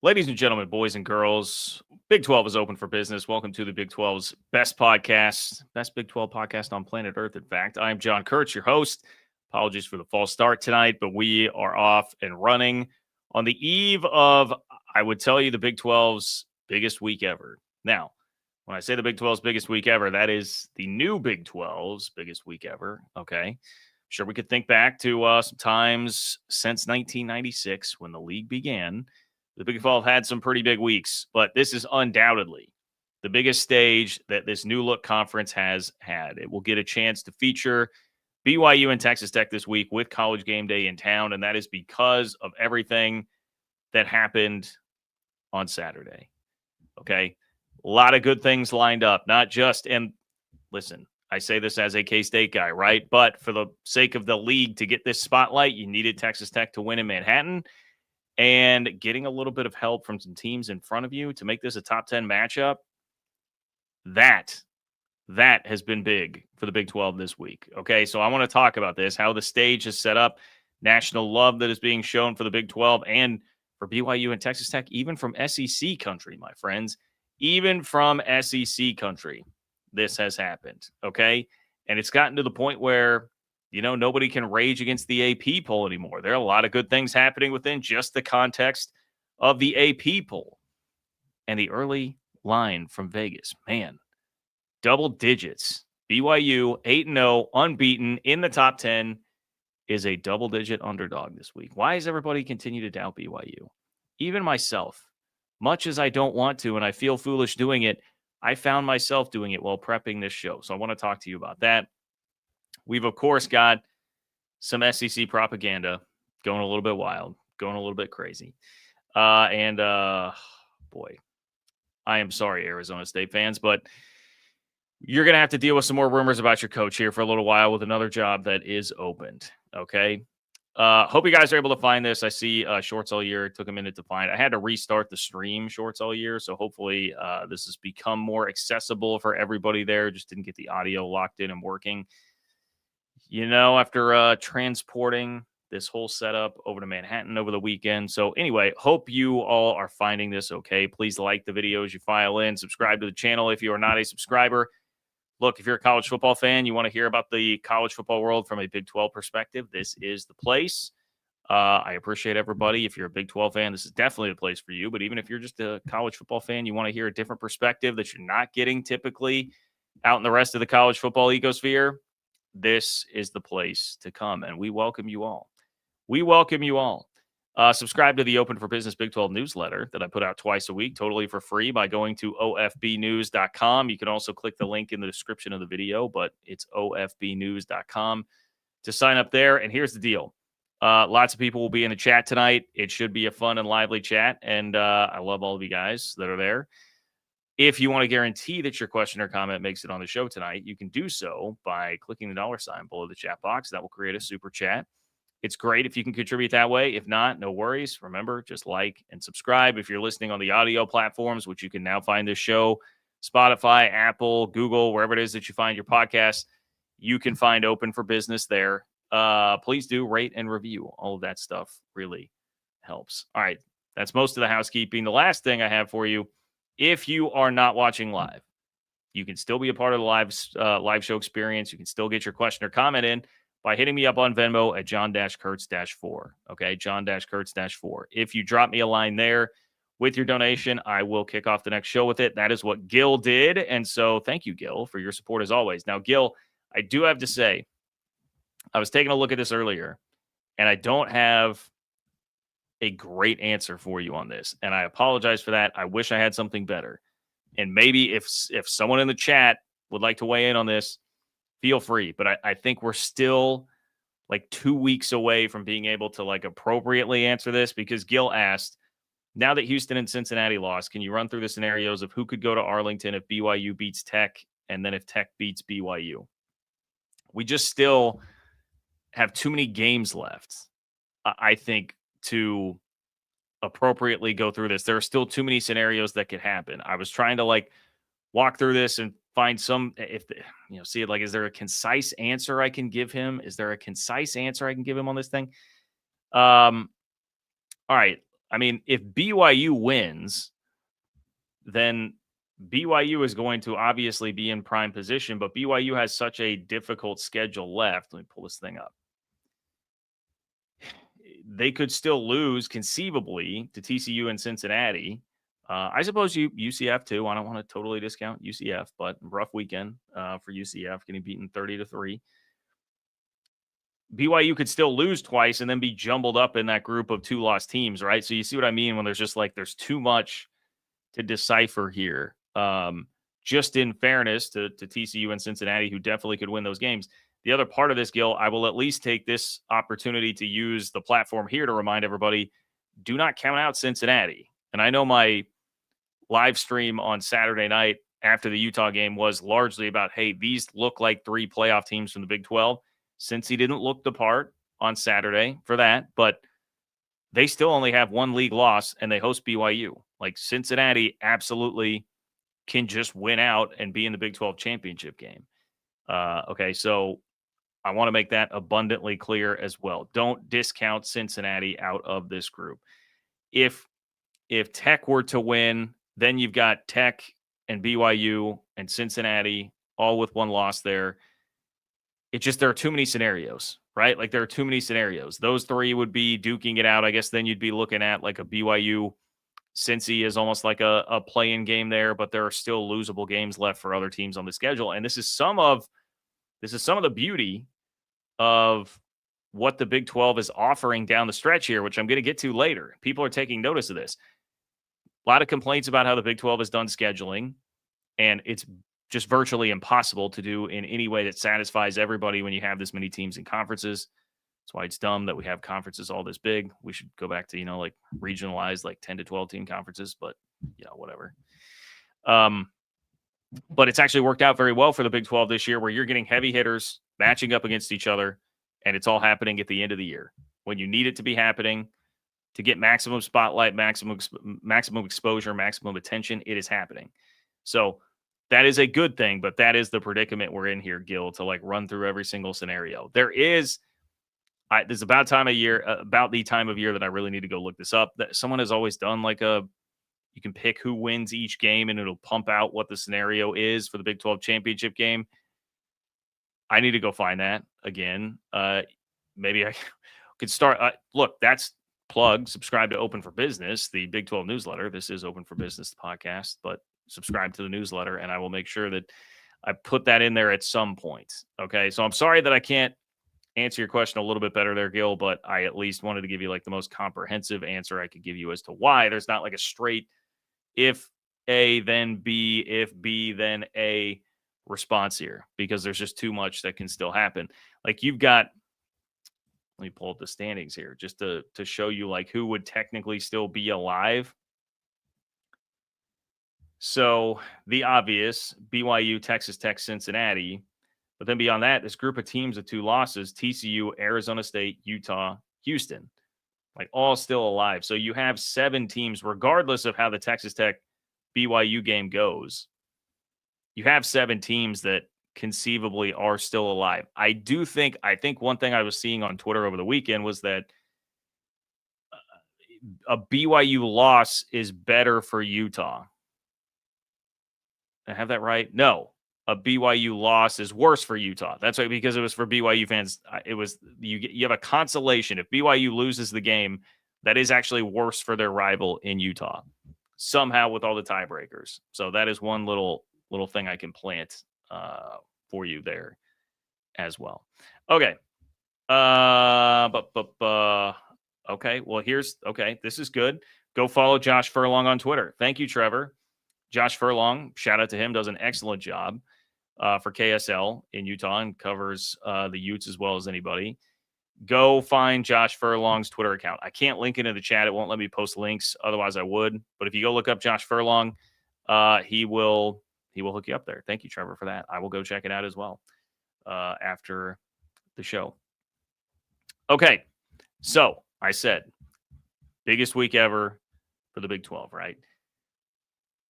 Ladies and gentlemen, boys and girls, Big 12 is open for business. Welcome to the Big 12's best podcast, best Big 12 podcast on planet Earth. In fact, I am John Kurtz, your host. Apologies for the false start tonight, but we are off and running on the eve of, I would tell you, the Big 12's biggest week ever. Now, when I say the Big 12's biggest week ever, that is the new Big 12's biggest week ever. Okay. Sure, we could think back to some times since 1996 when the league began. The Big 12 had some pretty big weeks, but this is undoubtedly the biggest stage that this new look conference has had. It will get a chance to feature BYU and Texas Tech this week with College Game Day in town, and that is because of everything that happened on Saturday. Okay? A lot of good things lined up, not just, and listen, I say this as a K-State guy, right? But for the sake of the league to get this spotlight, you needed Texas Tech to win in Manhattan. And getting a little bit of help from some teams in front of you to make this a top 10 matchup, that has been big for the Big 12 this week. Okay, so I want to talk about this, how the stage is set up, national love that is being shown for the Big 12 and for BYU and Texas Tech, even from SEC country, my friends. Even from SEC country, this has happened, okay? And it's gotten to the point where nobody can rage against the AP poll anymore. There are a lot of good things happening within just the context of the AP poll. And the early line from Vegas, man, double digits. BYU 8-0, unbeaten in the top 10, is a double-digit underdog this week. Why does everybody continue to doubt BYU? Even myself, much as I don't want to and I feel foolish doing it, I found myself doing it while prepping this show. So I want to talk to you about that. We've, of course, got some SEC propaganda going a little bit wild, going a little bit crazy. Boy, I am sorry, Arizona State fans, but you're going to have to deal with some more rumors about your coach here for a little while with another job that is opened, okay? Hope you guys are able to find this. I see Shorts All Year. It took a minute to find. I had to restart the stream, Shorts All Year, so hopefully this has become more accessible for everybody there. Just didn't get the audio locked in and working. After transporting this whole setup over to Manhattan over the weekend. So anyway, hope you all are finding this okay. Please like the videos you file in. Subscribe to the channel if you are not a subscriber. Look, if you're a college football fan, you want to hear about the college football world from a Big 12 perspective, this is the place. I appreciate everybody. If you're a Big 12 fan, this is definitely the place for you. But even if you're just a college football fan, you want to hear a different perspective that you're not getting typically out in the rest of the college football ecosphere, this is the place to come, and we welcome you all. We welcome you all. Subscribe to the Open for Business Big 12 newsletter that I put out twice a week, totally for free by going to ofbnews.com. You can also click the link in the description of the video, but it's ofbnews.com to sign up there. And here's the deal. Lots of people will be in the chat tonight. It should be a fun and lively chat, and I love all of you guys that are there. If you want to guarantee that your question or comment makes it on the show tonight, you can do so by clicking the $sign below the chat box. That will create a super chat. It's great if you can contribute that way. If not, no worries. Remember, just like and subscribe. If you're listening on the audio platforms, which you can now find this show, Spotify, Apple, Google, wherever it is that you find your podcast, you can find Open for Business there. Please do rate and review. All of that stuff really helps. All right, that's most of the housekeeping. The last thing I have for you, if you are not watching live, you can still be a part of the live show experience. You can still get your question or comment in by hitting me up on Venmo at John-Kurtz-4. Okay, John-Kurtz-4. If you drop me a line there with your donation, I will kick off the next show with it. That is what Gil did. And so thank you, Gil, for your support as always. Now, Gil, I do have to say, I was taking a look at this earlier, and I don't have a great answer for you on this. And I apologize for that. I wish I had something better. And maybe if someone in the chat would like to weigh in on this, feel free. But I think we're still like 2 weeks away from being able to like appropriately answer this, because Gil asked, now that Houston and Cincinnati lost, can you run through the scenarios of who could go to Arlington if BYU beats Tech, and then if Tech beats BYU? We just still have too many games left, I think, to appropriately go through this. There are still too many scenarios that could happen. I was trying to like walk through this and find some, see it like, is there a concise answer I can give him? Is there a concise answer I can give him on this thing? All right. I mean, if BYU wins, then BYU is going to obviously be in prime position, but BYU has such a difficult schedule left. Let me pull this thing up. They could still lose conceivably to TCU and Cincinnati. I suppose UCF too. I don't want to totally discount UCF, but rough weekend for UCF, getting beaten 30-3. BYU could still lose twice and then be jumbled up in that group of 2 lost teams, right? So you see what I mean when there's just like there's too much to decipher here. Just in fairness to TCU and Cincinnati, who definitely could win those games. The other part of this, Gil, I will at least take this opportunity to use the platform here to remind everybody, do not count out Cincinnati. And I know my live stream on Saturday night after the Utah game was largely about, hey, these look like 3 playoff teams from the Big 12. Cincy didn't look the part on Saturday for that, but they still only have 1 league loss and they host BYU. Like Cincinnati absolutely can just win out and be in the Big 12 championship game. Okay, so I want to make that abundantly clear as well. Don't discount Cincinnati out of this group. If Tech were to win, then you've got Tech and BYU and Cincinnati all with 1 loss there. It's just there are too many scenarios, right? Like there are too many scenarios. Those 3 would be duking it out. I guess then you'd be looking at like a BYU. Cincy is almost like a play-in game there, but there are still losable games left for other teams on the schedule. And this is some of the beauty of what the Big 12 is offering down the stretch here, which I'm going to get to later. People are taking notice of this. A lot of complaints about how the Big 12 has done scheduling, and it's just virtually impossible to do in any way that satisfies everybody when you have this many teams in conferences. That's why it's dumb that we have conferences all this big. We should go back to, like regionalized, like 10 to 12 team conferences, but whatever. But it's actually worked out very well for the Big 12 this year, where you're getting heavy hitters matching up against each other, and it's all happening at the end of the year when you need it to be happening to get maximum spotlight, maximum exposure, maximum attention. It is happening. So that is a good thing, but that is the predicament we're in here, Gil, to like run through every single scenario. There's about the time of year that I really need to go look this up. That someone has always done like you can pick who wins each game and it'll pump out what the scenario is for the Big 12 championship game. I need to go find that again. Maybe I could start. Look, that's plug. Subscribe to Open for Business, the Big 12 newsletter. This is Open for Business, the podcast, but subscribe to the newsletter and I will make sure that I put that in there at some point. Okay. So I'm sorry that I can't answer your question a little bit better there, Gil, but I at least wanted to give you like the most comprehensive answer I could give you as to why there's not like a straight if A then B, if B then A response here, because there's just too much that can still happen. Like you've got, let me pull up the standings here just to show you like who would technically still be alive. So the obvious, BYU, Texas Tech, Cincinnati. But then beyond that, this group of teams with 2 losses, TCU, Arizona State, Utah, Houston, like all still alive. So you have 7 teams, regardless of how the Texas Tech BYU game goes. You have 7 teams that conceivably are still alive. I think one thing I was seeing on Twitter over the weekend was that a BYU loss is better for Utah. I have that right? No. A BYU loss is worse for Utah. That's right, because it was for BYU fans. It was you have a consolation. If BYU loses the game, that is actually worse for their rival in Utah, somehow with all the tiebreakers. So that is one little thing I can plant for you there as well. Okay. Okay. Well, this is good. Go follow Josh Furlong on Twitter. Thank you, Trevor. Josh Furlong, shout out to him, does an excellent job for KSL in Utah and covers the Utes as well as anybody. Go find Josh Furlong's Twitter account. I can't link it in the chat. It won't let me post links. Otherwise, I would. But if you go look up Josh Furlong, he will hook you up there. Thank you, Trevor, for that. I will go check it out as well after the show. Okay, so I said biggest week ever for the Big 12, right?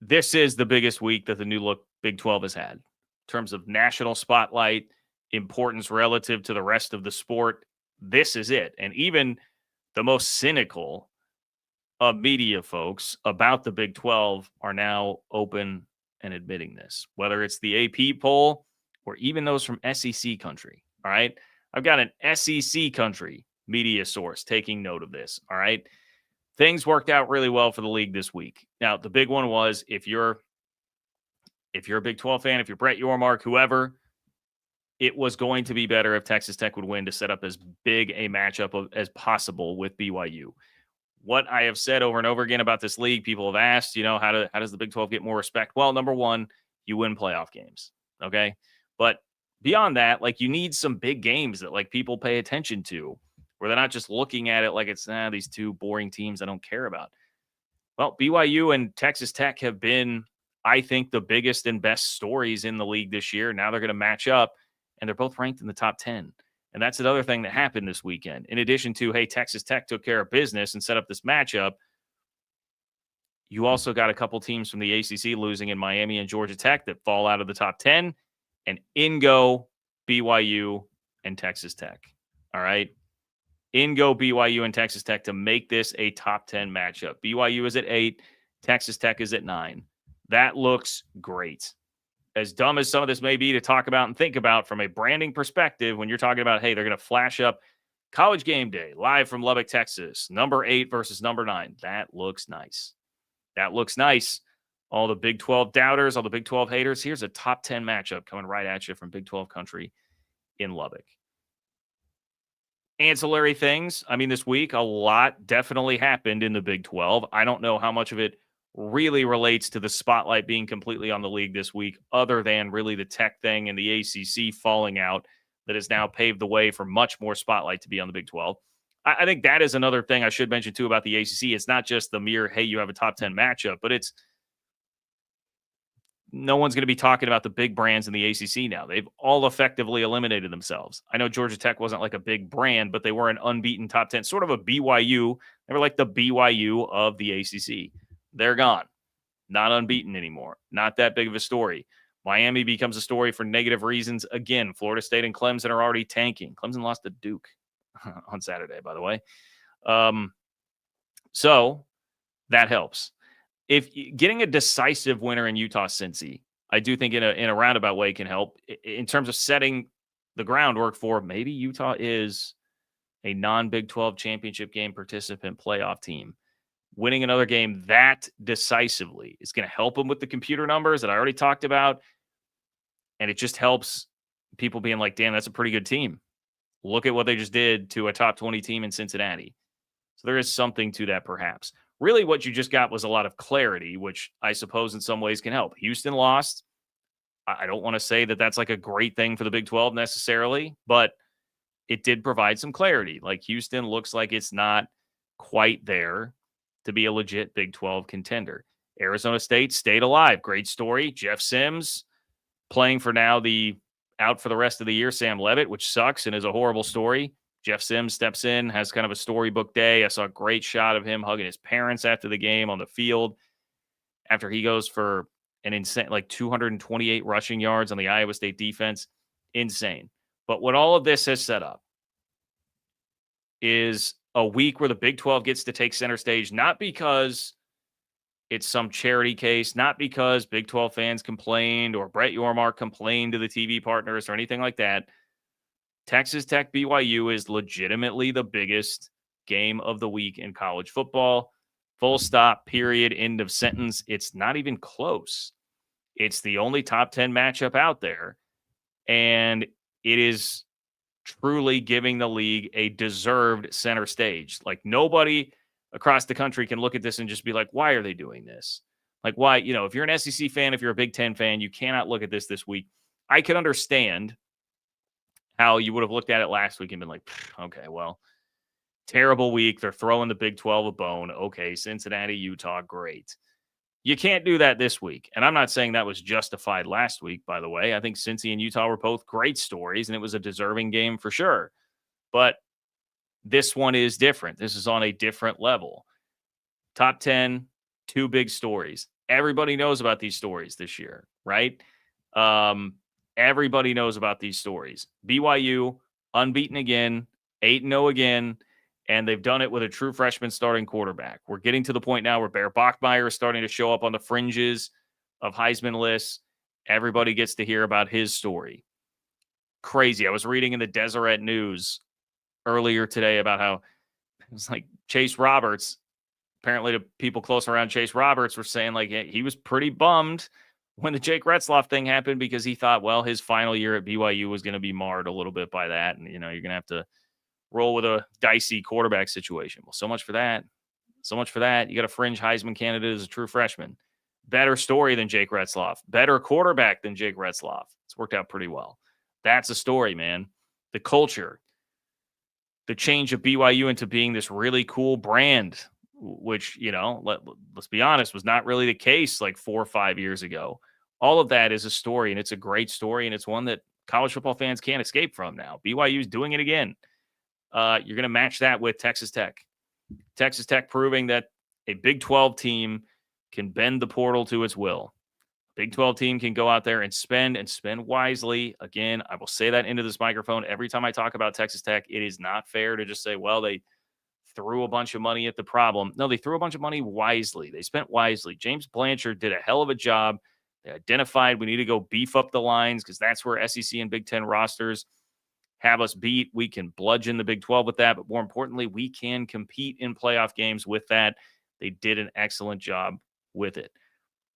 This is the biggest week that the new look Big 12 has had in terms of national spotlight, importance relative to the rest of the sport. This is it. And even the most cynical of media folks about the Big 12 are now open and admitting this, whether it's the AP poll or even those from SEC country. All right. I've got an SEC country media source taking note of this. All right. Things worked out really well for the league this week. Now, the big one was if you're a Big 12 fan, if you're Brett Yormark, whoever, it was going to be better if Texas Tech would win to set up as big a matchup as possible with BYU. What I have said over and over again about this league, people have asked, how does the Big 12 get more respect? Well, number one, you win playoff games. Okay. But beyond that, like, you need some big games that like people pay attention to, where they're not just looking at it like it's these two boring teams I don't care about. Well, BYU and Texas Tech have been, I think, the biggest and best stories in the league this year. Now they're going to match up, and they're both ranked in the top 10. And that's another thing that happened this weekend. In addition to, hey, Texas Tech took care of business and set up this matchup, you also got a couple teams from the ACC losing in Miami and Georgia Tech that fall out of the top 10, and in go BYU and Texas Tech. All right. In go BYU and Texas Tech to make this a top 10 matchup. BYU is at 8. Texas Tech is at 9. That looks great. As dumb as some of this may be to talk about and think about from a branding perspective, when you're talking about, hey, they're going to flash up College Game Day live from Lubbock, Texas, number 8 versus number 9. That looks nice. That looks nice. All the Big 12 doubters, all the Big 12 haters, here's a top 10 matchup coming right at you from Big 12 country in Lubbock. Ancillary things. I mean, this week, a lot definitely happened in the Big 12. I don't know how much of it really relates to the spotlight being completely on the league this week, other than really the Tech thing and the ACC falling out that has now paved the way for much more spotlight to be on the Big 12. I think that is another thing I should mention, too, about the ACC. It's not just the mere, hey, you have a top 10 matchup, but it's no one's going to be talking about the big brands in the ACC now. They've all effectively eliminated themselves. I know Georgia Tech wasn't like a big brand, but they were an unbeaten top 10, sort of a BYU. They were like the BYU of the ACC. They're gone. Not unbeaten anymore. Not that big of a story. Miami becomes a story for negative reasons. Again, Florida State and Clemson are already tanking. Clemson lost to Duke on Saturday, by the way. So that helps. If getting a decisive winner in Utah-Cincy, I do think in a roundabout way can help in terms of setting the groundwork for maybe Utah is a non-Big 12 championship game participant playoff team. Winning another game that decisively is going to help them with the computer numbers that I already talked about. And it just helps people being like, damn, that's a pretty good team. Look at what they just did to a top 20 team in Cincinnati. So there is something to that, perhaps. Really, what you just got was a lot of clarity, which I suppose in some ways can help. Houston lost. I don't want to say that that's like a great thing for the Big 12 necessarily, but it did provide some clarity. Like, Houston looks like it's not quite there to be a legit Big 12 contender. Arizona State stayed alive. Great story. Jeff Sims playing for now the out for the rest of the year, Sam Levitt, which sucks and is a horrible story. Jeff Sims steps in, has kind of a storybook day. I saw a great shot of him hugging his parents after the game on the field after he goes for an insane, like 228 rushing yards on the Iowa State defense. Insane. But what all of this has set up is a week where the Big 12 gets to take center stage, not because it's some charity case, not because Big 12 fans complained or Brett Yormark complained to the TV partners or anything like that. Texas Tech BYU is legitimately the biggest game of the week in college football. Full stop, period, end of sentence. It's not even close. It's the only top 10 matchup out there. And it is truly giving the league a deserved center stage. Like, nobody across the country can look at this and just be like, why are they doing this? Like, why? If you're an SEC fan, if you're a Big Ten fan, you cannot look at this week. I could understand how you would have looked at it last week and been like, okay, well, terrible week. They're throwing the Big 12 a bone. Okay, Cincinnati, Utah, great. You can't do that this week. And I'm not saying that was justified last week, by the way. I think Cincy and Utah were both great stories, and it was a deserving game for sure. But this one is different. This is on a different level. Top 10, 2 big stories. Everybody knows about these stories this year, right? Everybody knows about these stories. BYU, unbeaten again, 8-0 again, And they've done it with a true freshman starting quarterback. We're getting to the point now where Bear Bachmeier is starting to show up on the fringes of Heisman lists. Everybody gets to hear about his story. Crazy. I was reading in the Deseret News earlier today about how it was like Chase Roberts. Apparently, the people close around Chase Roberts were saying like he was pretty bummed when the Jake Retzloff thing happened because he thought, well, his final year at BYU was going to be marred a little bit by that. And, you're going to have to roll with a dicey quarterback situation. Well, so much for that. So much for that. You got a fringe Heisman candidate as a true freshman. Better story than Jake Retzloff. Better quarterback than Jake Retzloff. It's worked out pretty well. That's a story, man. The culture, the change of BYU into being this really cool brand, which, let's be honest, was not really the case like 4 or 5 years ago. All of that is a story, and it's a great story, and it's one that college football fans can't escape from now. BYU is doing it again. You're going to match that with Texas Tech. Texas Tech proving that a Big 12 team can bend the portal to its will. Big 12 team can go out there and spend wisely. Again, I will say that into this microphone every time I talk about Texas Tech. It is not fair to just say, well, they threw a bunch of money at the problem. No, they threw a bunch of money wisely. They spent wisely. James Blanchard did a hell of a job. They identified we need to go beef up the lines because that's where SEC and Big 10 rosters have us beat. We can bludgeon the Big 12 with that, but more importantly, we can compete in playoff games with that. They did an excellent job with it.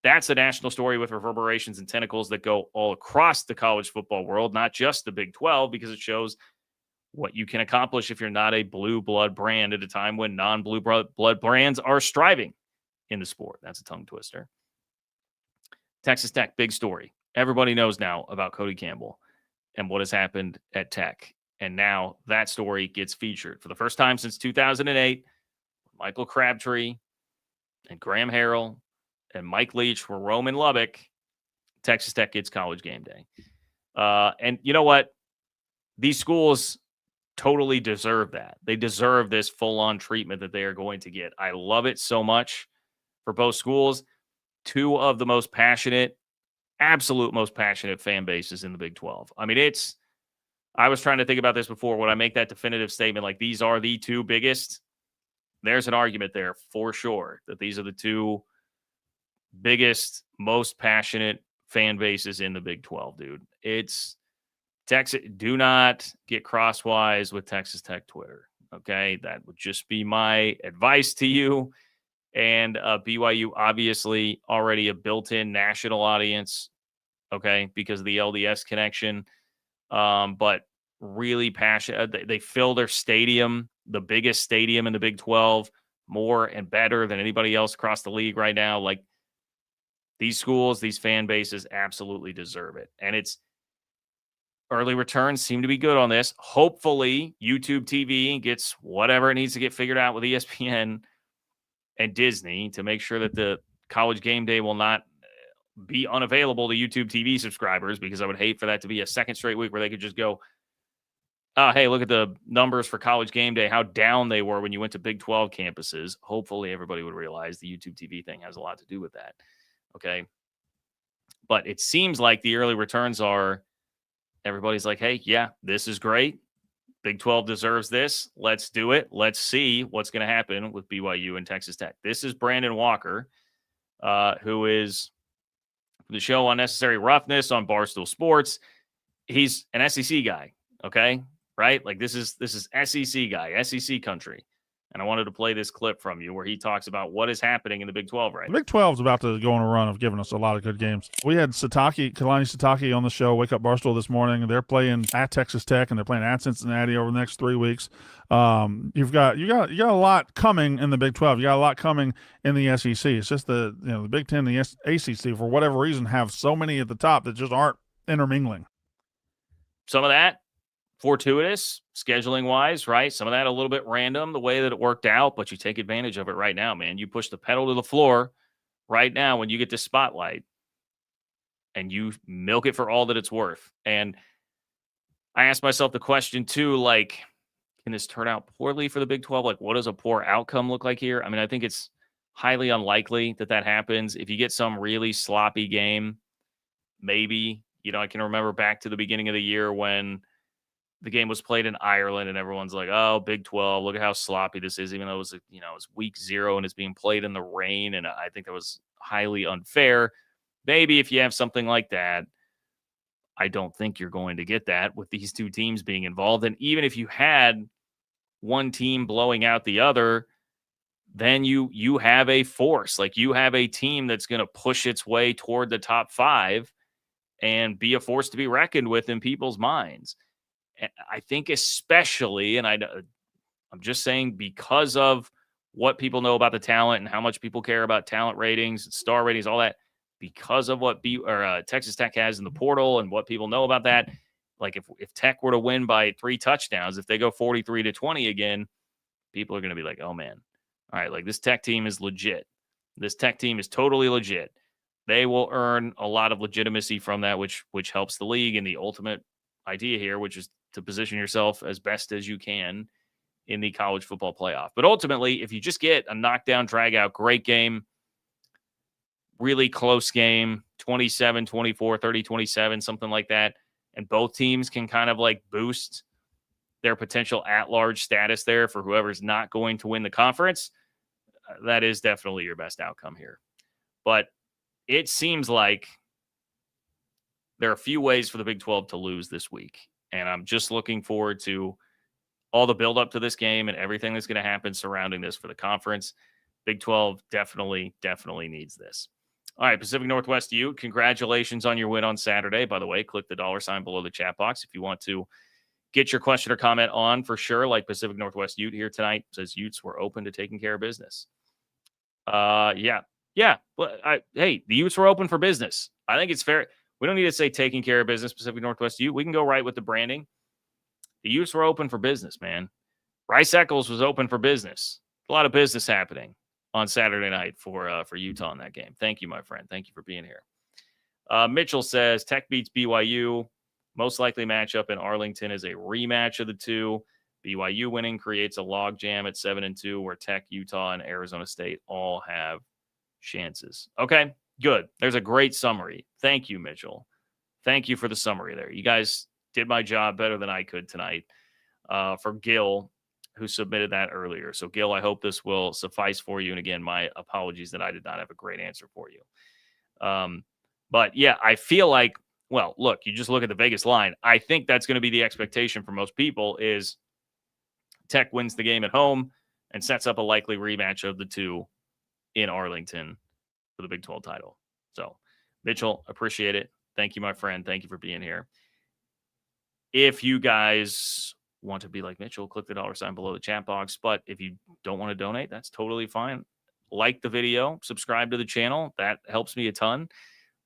That's a national story with reverberations and tentacles that go all across the college football world, not just the Big 12, because it shows what you can accomplish if you're not a blue blood brand at a time when non-blue blood brands are striving in the sport. That's a tongue twister. Texas Tech, big story. Everybody knows now about Cody Campbell and what has happened at Tech. And now that story gets featured for the first time since 2008. Michael Crabtree and Graham Harrell and Mike Leach were roaming Lubbock. Texas Tech gets College Game Day. And you know what? These schools totally deserve that. They deserve this full-on treatment that they are going to get. I love it so much for both schools. Two of the most passionate, absolute most passionate fan bases in the Big 12. I mean, I was trying to think about this before. When I make that definitive statement, like these are the two biggest, there's an argument there for sure that these are the two biggest, most passionate fan bases in the Big 12, dude. It's Texas. Do not get crosswise with Texas Tech Twitter. Okay. That would just be my advice to you. And BYU, obviously, already a built-in national audience, okay, because of the LDS connection. But really passionate. They fill their stadium, the biggest stadium in the Big 12, more and better than anybody else across the league right now. Like, these schools, these fan bases absolutely deserve it. And it's early returns seem to be good on this. Hopefully, YouTube TV gets whatever it needs to get figured out with ESPN and Disney to make sure that the College Game Day will not be unavailable to YouTube TV subscribers, because I would hate for that to be a second straight week where they could just go, oh, hey, look at the numbers for College Game Day, how down they were when you went to Big 12 campuses. Hopefully everybody would realize the YouTube TV thing has a lot to do with that. Okay. But it seems like the early returns are everybody's like, hey, yeah, this is great. Big 12 deserves this. Let's do it. Let's see what's going to happen with BYU and Texas Tech. This is Brandon Walker, who is the show Unnecessary Roughness on Barstool Sports. He's an SEC guy, okay? Right? Like this is SEC guy, SEC country. And I wanted to play this clip from you where he talks about what is happening in the Big 12 right now. The Big 12 is about to go on a run of giving us a lot of good games. We had Kalani Sitake on the show, Wake Up Barstool, this morning, and they're playing at Texas Tech, and they're playing at Cincinnati over the next 3 weeks. You got a lot coming in the Big 12. You got a lot coming in the SEC. It's just the Big 10, the ACC, for whatever reason, have so many at the top that just aren't intermingling. Some of that fortuitous, scheduling-wise, right? Some of that a little bit random, the way that it worked out, but you take advantage of it right now, man. You push the pedal to the floor right now when you get this spotlight, and you milk it for all that it's worth. And I asked myself the question, too, like, can this turn out poorly for the Big 12? Like, what does a poor outcome look like here? I mean, I think it's highly unlikely that happens. If you get some really sloppy game, maybe. I can remember back to the beginning of the year when the game was played in Ireland, and everyone's like, "Oh, Big 12, look at how sloppy this is," even though it was, it's week 0 and it's being played in the rain, and I think that was highly unfair. Maybe if you have something like that, I don't think you're going to get that with these two teams being involved. And even if you had one team blowing out the other, then you have a force. Like, you have a team that's going to push its way toward the top 5 and be a force to be reckoned with in people's minds. And I think especially, and I'm just saying, because of what people know about the talent and how much people care about talent ratings, star ratings, all that, because of what Texas Tech has in the portal and what people know about that. Like, if Tech were to win by 3 touchdowns, if they go 43-20 again, people are going to be like, "Oh man, all right, like, this Tech team is legit. This Tech team is totally legit." They will earn a lot of legitimacy from that, which helps the league, and the ultimate idea here, which is to position yourself as best as you can in the college football playoff. But ultimately, if you just get a knockdown, drag out, great game, really close game, 27, 24, 30, 27, something like that, and both teams can kind of like boost their potential at-large status there for whoever's not going to win the conference, that is definitely your best outcome here. But it seems like there are a few ways for the Big 12 to lose this week. And I'm just looking forward to all the build-up to this game and everything that's going to happen surrounding this for the conference. Big 12 definitely needs this. All right, Pacific Northwest Ute, congratulations on your win on Saturday. By the way, click the $ below the chat box if you want to get your question or comment on, for sure. Like Pacific Northwest Ute here tonight says Utes were open to taking care of business. Yeah. Well, hey, the Utes were open for business. I think it's fair. We don't need to say taking care of business, Pacific Northwest Ute. We can go right with the branding. The Utes were open for business, man. Rice Eccles was open for business. A lot of business happening on Saturday night for Utah in that game. Thank you, my friend. Thank you for being here. Mitchell says Tech beats BYU. Most likely matchup in Arlington is a rematch of the two. BYU winning creates a logjam at 7-2, where Tech, Utah, and Arizona State all have chances. Okay, good. There's a great summary. Thank you, Mitchell. Thank you for the summary there. You guys did my job better than I could tonight. For Gil, who submitted that earlier. So, Gil, I hope this will suffice for you. And again, my apologies that I did not have a great answer for you. But yeah, I feel like, well, look, you just look at the Vegas line. I think that's going to be the expectation for most people is Tech wins the game at home and sets up a likely rematch of the two in Arlington for the Big 12 title. So, Mitchell, appreciate it. Thank you, my friend. Thank you for being here. If you guys want to be like Mitchell, click the $ below the chat box. But if you don't want to donate, that's totally fine. Like the video, subscribe to the channel. That helps me a ton.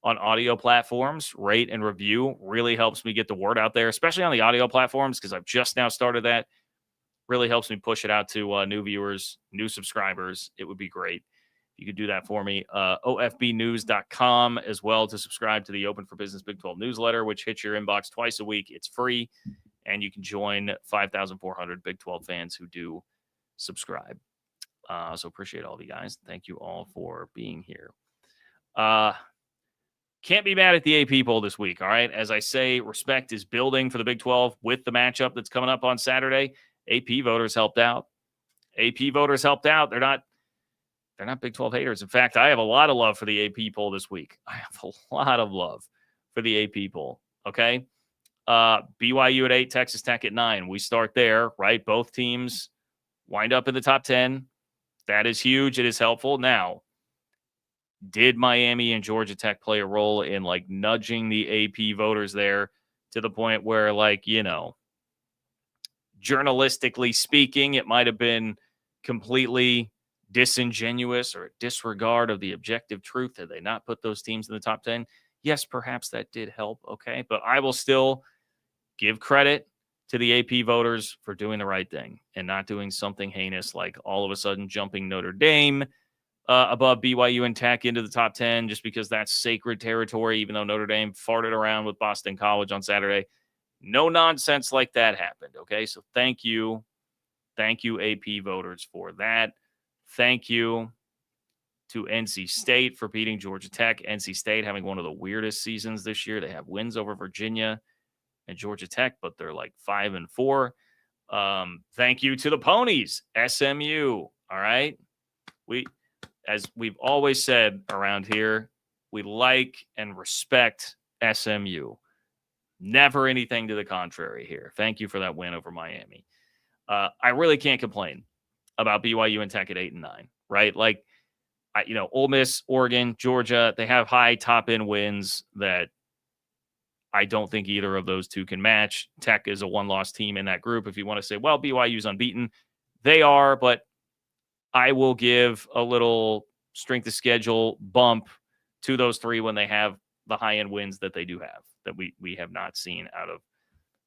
On audio platforms, rate and review really helps me get the word out there, especially on the audio platforms, because I've just now started that. Really helps me push it out to new viewers, new subscribers. It would be great if you could do that for me. OFBnews.com as well to subscribe to the Open for Business Big 12 newsletter, which hits your inbox twice a week. It's free, and you can join 5,400 Big 12 fans who do subscribe. So appreciate all of you guys. Thank you all for being here. Can't be mad at the AP poll this week, all right? As I say, respect is building for the Big 12 with the matchup that's coming up on Saturday. AP voters helped out. AP voters helped out. They're not Big 12 haters. In fact, I have a lot of love for the AP poll this week. I have a lot of love for the AP poll, okay? BYU at 8, Texas Tech at 9. We start there, right? Both teams wind up in the top 10. That is huge. It is helpful. Now, did Miami and Georgia Tech play a role in like nudging the AP voters there to the point where, like, journalistically speaking, it might have been completely disingenuous or a disregard of the objective truth? Did they not put those teams in the top 10? Yes, perhaps that did help. Okay. But I will still give credit to the AP voters for doing the right thing and not doing something heinous like all of a sudden jumping Notre Dame above BYU and Tech into the top 10 just because that's sacred territory, even though Notre Dame farted around with Boston College on Saturday. No nonsense like that happened, okay? So thank you. Thank you, AP voters, for that. Thank you to NC State for beating Georgia Tech. NC State having one of the weirdest seasons this year. They have wins over Virginia and Georgia Tech, but they're like 5-4. Thank you to the Ponies, SMU. All right. As we've always said around here, we like and respect SMU. Never anything to the contrary here. Thank you for that win over Miami. I really can't complain about BYU and Tech at 8-9, right? Like, Ole Miss, Oregon, Georgia, they have high top-end wins that I don't think either of those two can match. Tech is a one-loss team in that group. If you want to say, well, BYU's unbeaten, they are, but I will give a little strength of schedule bump to those three when they have the high-end wins that they do have, that we have not seen out of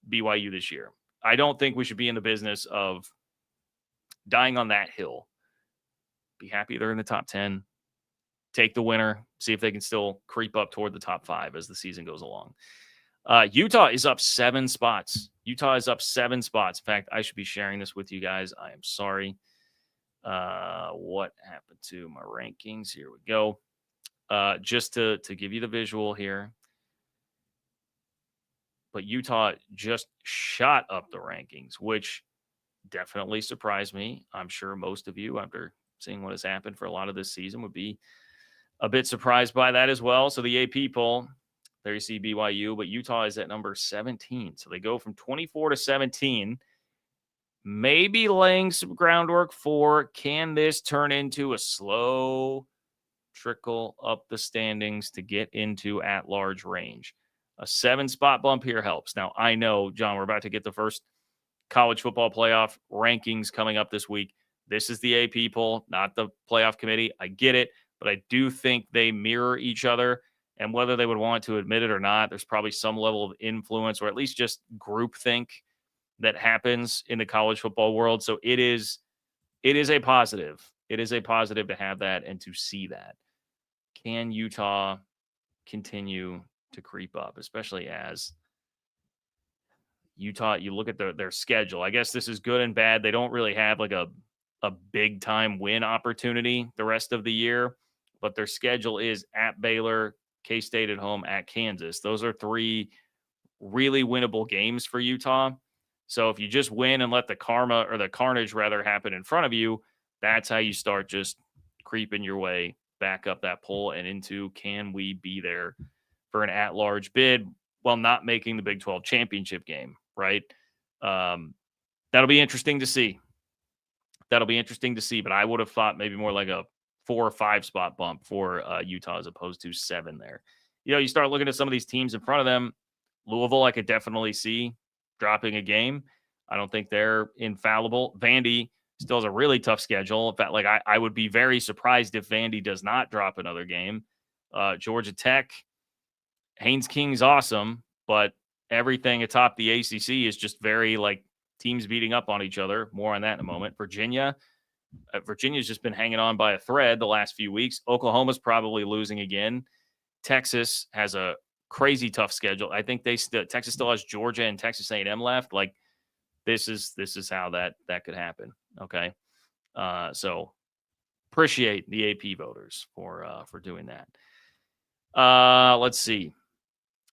BYU this year. I don't think we should be in the business of dying on that hill. Be happy they're in the top 10. Take the winner. See if they can still creep up toward the top 5 as the season goes along. Utah is up 7 spots. Utah is up 7 spots. In fact, I should be sharing this with you guys. I am sorry. What happened to my rankings? Here we go. Just to give you the visual here. But Utah just shot up the rankings, which definitely surprised me. I'm sure most of you, after seeing what has happened for a lot of this season, would be a bit surprised by that as well. So the AP poll, there you see BYU, but Utah is at number 17. So they go from 24 to 17, maybe laying some groundwork for, can this turn into a slow trickle up the standings to get into at-large range? A 7-spot bump here helps. Now, I know, John, we're about to get the first college football playoff rankings coming up this week. This is the AP poll, not the playoff committee. I get it, but I do think they mirror each other. And whether they would want to admit it or not, there's probably some level of influence or at least just groupthink that happens in the college football world. So it is a positive. It is a positive to have that and to see that. Can Utah continue to creep up, especially as Utah, you look at their schedule. I guess this is good and bad. They don't really have like a big time win opportunity the rest of the year, but their schedule is at Baylor, K-State at home, at Kansas. Those are 3 really winnable games for Utah. So if you just win and let the karma or the carnage rather happen in front of you, that's how you start just creeping your way back up that poll and into, can we be there for an at-large bid while not making the Big 12 championship game, right? That'll be interesting to see. But I would have thought maybe more like a 4 or 5 spot bump for Utah as opposed to 7 there. You start looking at some of these teams in front of them. Louisville, I could definitely see dropping a game. I don't think they're infallible. Vandy still has a really tough schedule. In fact, I would be very surprised if Vandy does not drop another game. Georgia Tech, Haynes King's awesome, but everything atop the ACC is just very teams beating up on each other. More on that in a moment. Virginia's just been hanging on by a thread the last few weeks. Oklahoma's probably losing again. Texas has a crazy tough schedule. I think Texas still has Georgia and Texas A&M left. This is how that could happen. Okay. So appreciate the AP voters for doing that. Let's see.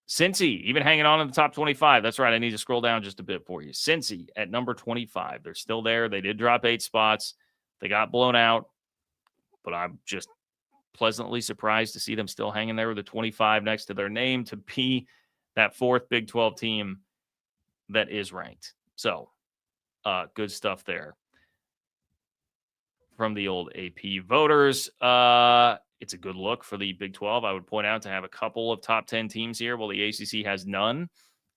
Cincy, even hanging on in the top 25. That's right. I need to scroll down just a bit for you. Cincy at number 25. They're still there. They did drop 8 spots. They got blown out, but I'm just pleasantly surprised to see them still hanging there with a 25 next to their name to be that 4th Big 12 team that is ranked. So good stuff there from the old AP voters. It's a good look for the Big 12. I would point out to have a couple of top 10 teams here while the ACC has none.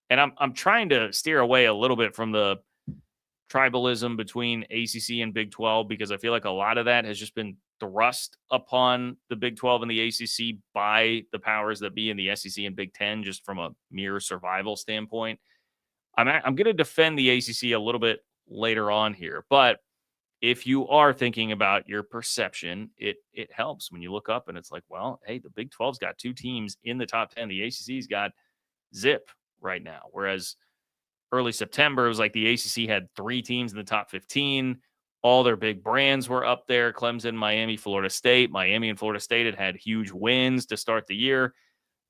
And I'm trying to steer away a little bit from the tribalism between ACC and Big 12 because I feel like a lot of that has just been thrust upon the Big 12 and the ACC by the powers that be in the SEC and Big 10 just from a mere survival standpoint. I'm going to defend the ACC a little bit later on here, but if you are thinking about your perception, it helps when you look up and it's like, well, hey, the Big 12's got 2 teams in the top 10. The ACC's got zip right now. Whereas early September, it was like the ACC had 3 teams in the top 15. All their big brands were up there. Clemson, Miami, Florida State. Miami and Florida State had huge wins to start the year.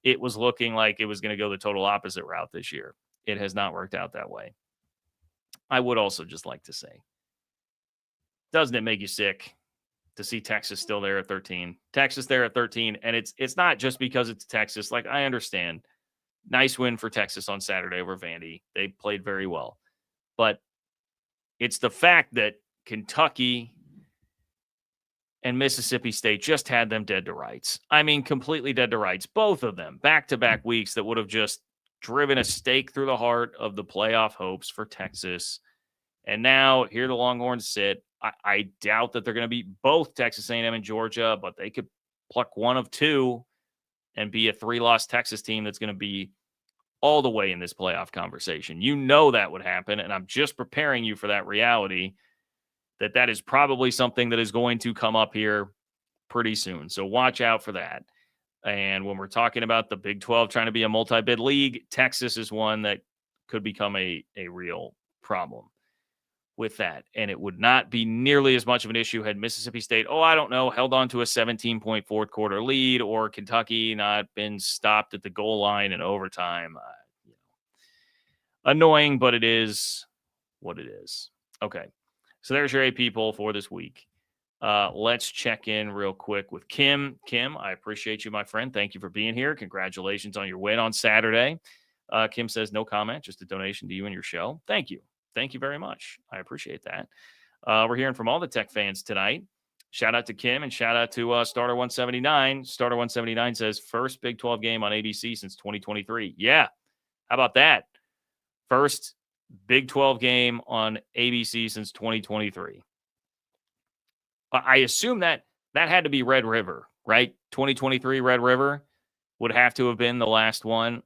It was looking like it was going to go the total opposite route this year. it has not worked out that way. I would also just like to say, doesn't it make you sick to see Texas still there at 13? Texas there at 13, and it's not just because it's Texas. Like, I understand. Nice win for Texas on Saturday over Vandy. They played very well. But it's the fact that Kentucky and Mississippi State just had them dead to rights. I mean, completely dead to rights. Both of them, back-to-back weeks that would have just driven a stake through the heart of the playoff hopes for Texas. And now here the Longhorns sit. I doubt that they're going to beat both Texas A&M and Georgia, but they could pluck one of two and be a 3-loss Texas team that's going to be all the way in this playoff conversation. You know that would happen, and I'm just preparing you for that reality that is probably something that is going to come up here pretty soon. So watch out for that. And when we're talking about the Big 12 trying to be a multi-bid league, Texas is one that could become a real problem with that. And it would not be nearly as much of an issue had Mississippi State, held on to a 17-point fourth quarter lead, or Kentucky not been stopped at the goal line in overtime. Annoying, but it is what it is. Okay. So there's your 8 people for this week. Let's check in real quick with Kim. Kim, I appreciate you, my friend. Thank you for being here. Congratulations on your win on Saturday. Kim says, no comment, just a donation to you and your show. Thank you. Thank you very much. I appreciate that. We're hearing from all the Tech fans tonight. Shout out to Kim and shout out to Starter 179. Starter 179 says, first Big 12 game on ABC since 2023. Yeah. How about that? First Big 12 game on ABC since 2023. I assume that had to be Red River, right? 2023 Red River would have to have been the last one.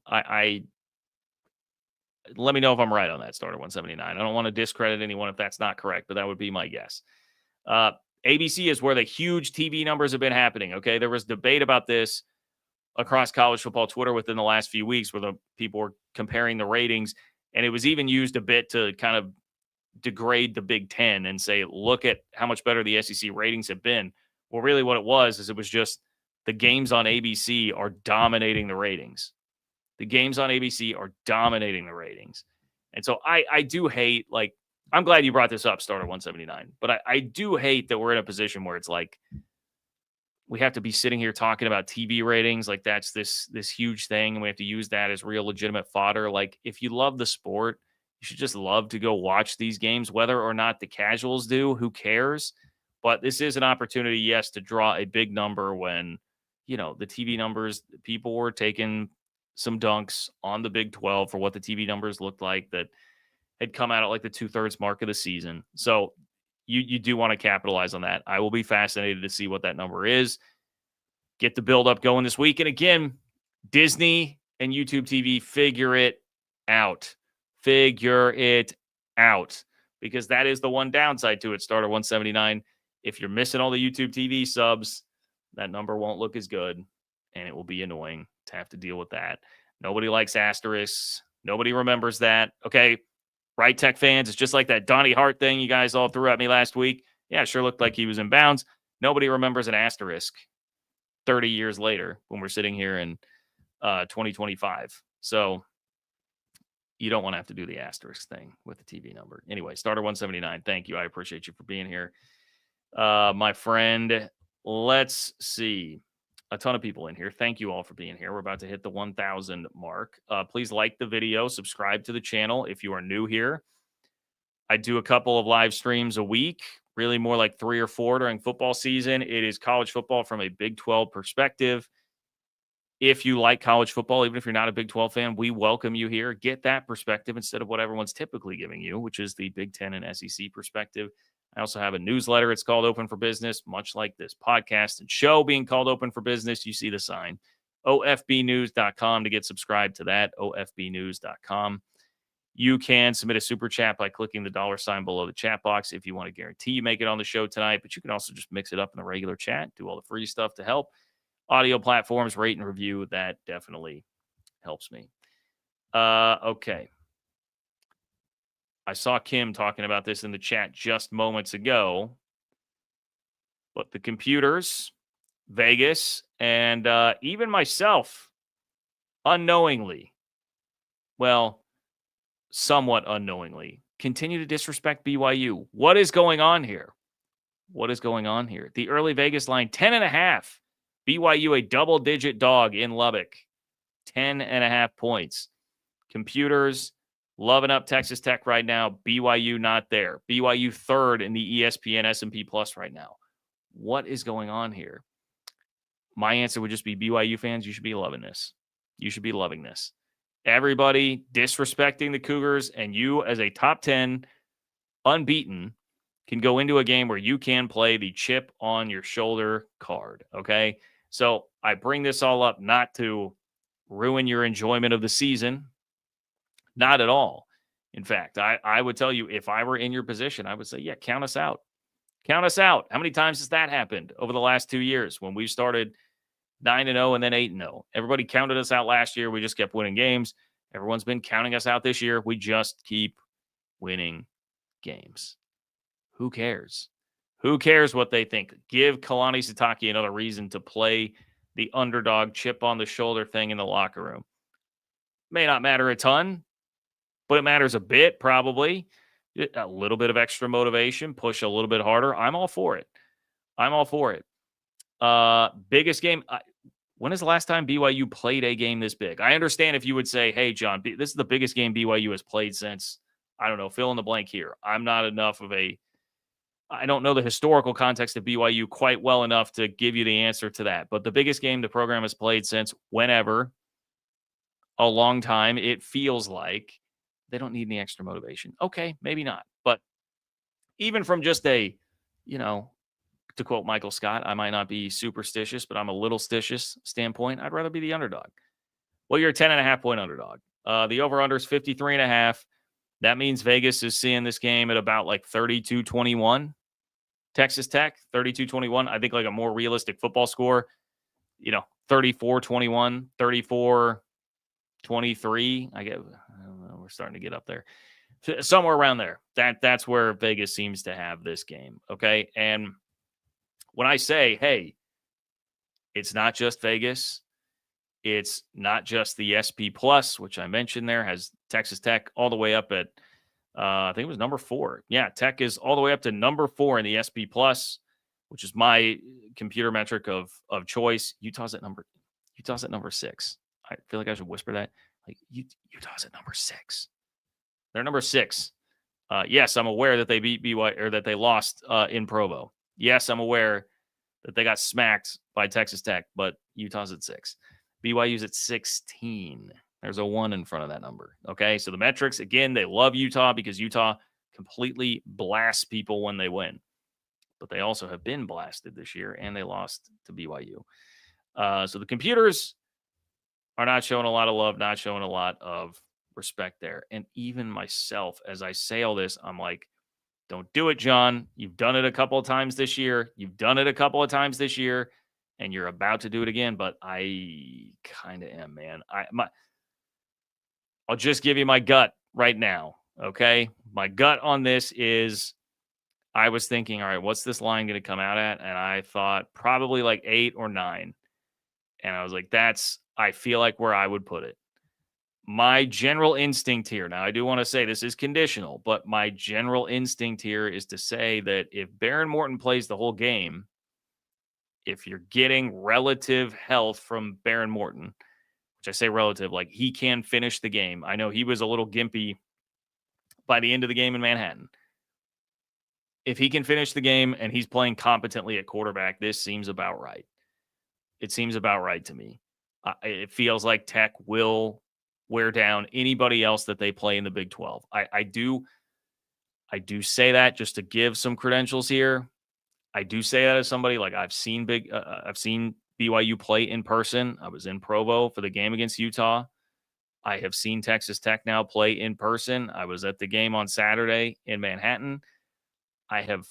Let me know if I'm right on that, Starter 179. I don't want to discredit anyone if that's not correct, but that would be my guess. ABC is where the huge TV numbers have been happening, okay? There was debate about this across college football Twitter within the last few weeks where the people were comparing the ratings, and it was even used a bit to kind of degrade the Big Ten and say, look at how much better the SEC ratings have been. Well, really what it was just the games on ABC are dominating the ratings. The games on ABC are dominating the ratings. And so I do hate, like, I'm glad you brought this up, Starter 179, but I do hate that we're in a position where it's like we have to be sitting here talking about TV ratings like that's this huge thing, and we have to use that as real legitimate fodder. Like, if you love the sport, you should just love to go watch these games, whether or not the casuals do. Who cares? But this is an opportunity, yes, to draw a big number when, the TV numbers, people were taking some dunks on the Big 12 for what the TV numbers looked like that had come out at like the 2/3 mark of the season. So you do want to capitalize on that. I will be fascinated to see what that number is. Get the build up going this week. And again, Disney and YouTube TV, figure it out. Figure it out, because that is the one downside to it, Starter 179. If you're missing all the YouTube TV subs, that number won't look as good, and it will be annoying to have to deal with that. Nobody likes asterisks. Nobody remembers that. Okay, right, Tech fans? It's just like that Donnie Hart thing you guys all threw at me last week. Yeah, it sure looked like he was in bounds. Nobody remembers an asterisk 30 years later when we're sitting here in 2025. So you don't want to have to do the asterisk thing with the TV number. Anyway, Starter 179, thank you. I appreciate you for being here. My friend, let's see. A ton of people in here. Thank you all for being here. We're about to hit the 1,000 mark. Please like the video, subscribe to the channel if you are new here. I do a couple of live streams a week, really more like 3 or 4 during football season. It is college football from a Big 12 perspective. If you like college football, even if you're not a Big 12 fan, we welcome you here. Get that perspective instead of what everyone's typically giving you, which is the Big 10 and SEC perspective. I also have a newsletter. It's called Open for Business, much like this podcast and show being called Open for Business. You see the sign, ofbnews.com to get subscribed to that, ofbnews.com. You can submit a super chat by clicking the $ below the chat box if you want to guarantee you make it on the show tonight, but you can also just mix it up in the regular chat, do all the free stuff to help. Audio platforms, rate and review, that definitely helps me. Okay. I saw Kim talking about this in the chat just moments ago, but the computers, Vegas, and even myself, unknowingly, well, somewhat unknowingly, continue to disrespect BYU. What is going on here? What is going on here? The early Vegas line, 10.5. BYU a double-digit dog in Lubbock. 10.5 points. Computers loving up Texas Tech right now. BYU not there. BYU third in the ESPN S&P Plus right now. What is going on here? My answer would just be BYU fans, you should be loving this. You should be loving this. Everybody disrespecting the Cougars, and you as a top 10 unbeaten can go into a game where you can play the chip on your shoulder card, okay? So I bring this all up not to ruin your enjoyment of the season. Not at all. In fact, I would tell you, if I were in your position, I would say, yeah, count us out. Count us out. How many times has that happened over the last 2 years when we started 9-0 and then 8-0? Everybody counted us out last year. We just kept winning games. Everyone's been counting us out this year. We just keep winning games. Who cares? Who cares what they think? Give Kalani Sitake another reason to play the underdog chip on the shoulder thing in the locker room. May not matter a ton, but it matters a bit, probably. A little bit of extra motivation, push a little bit harder. I'm all for it. I'm all for it. Biggest game. When is the last time BYU played a game this big? I understand if you would say, hey, John, this is the biggest game BYU has played since, I don't know, fill in the blank here. I'm not enough of I don't know the historical context of BYU quite well enough to give you the answer to that. But the biggest game the program has played since whenever, a long time, it feels like. They don't need any extra motivation. Okay, maybe not. But even from just to quote Michael Scott, I might not be superstitious, but I'm a little stitious standpoint. I'd rather be the underdog. Well, you're a 10.5 point underdog. The over-under is 53.5. That means Vegas is seeing this game at about like 32-21. Texas Tech, 32-21. I think like a more realistic football score, 34-21, 34-23. I don't know, we're starting to get up there. Somewhere around there. That's where Vegas seems to have this game, okay? And when I say, hey, it's not just Vegas, it's not just the SP Plus, which I mentioned there, has Texas Tech all the way up at, I think it was number 4. Yeah, Tech is all the way up to number 4 in the SP Plus, which is my computer metric of choice. Utah's at number 6. I feel like I should whisper that. Like, Utah's at number 6. They're number 6. Yes, I'm aware that they beat BYU, or that they lost in Provo. Yes, I'm aware that they got smacked by Texas Tech, but Utah's at 6. BYU's at 16. There's a 1 in front of that number. Okay, so the metrics, again, they love Utah because Utah completely blasts people when they win. But they also have been blasted this year, and they lost to BYU. So the computers are not showing a lot of love, not showing a lot of respect there. And even myself, as I say all this, I'm like, don't do it, John. You've done it a couple of times this year. And you're about to do it again. But I kind of am, man. I'll just give you my gut right now, okay? My gut on this is I was thinking, all right, what's this line going to come out at? And I thought probably like 8 or 9. And I was like, I feel like where I would put it. My general instinct here, now I do want to say this is conditional, but my general instinct here is to say that if Baron Morton plays the whole game, if you're getting relative health from Baron Morton, which I say relative, like he can finish the game. I know he was a little gimpy by the end of the game in Manhattan. If he can finish the game and he's playing competently at quarterback, this seems about right. It seems about right to me. It feels like Tech will wear down anybody else that they play in the Big 12. I do say that just to give some credentials here. I do say that as somebody, like, I've seen BYU play in person. I was in Provo for the game against Utah. I have seen Texas Tech now play in person. I was at the game on Saturday in Manhattan. I have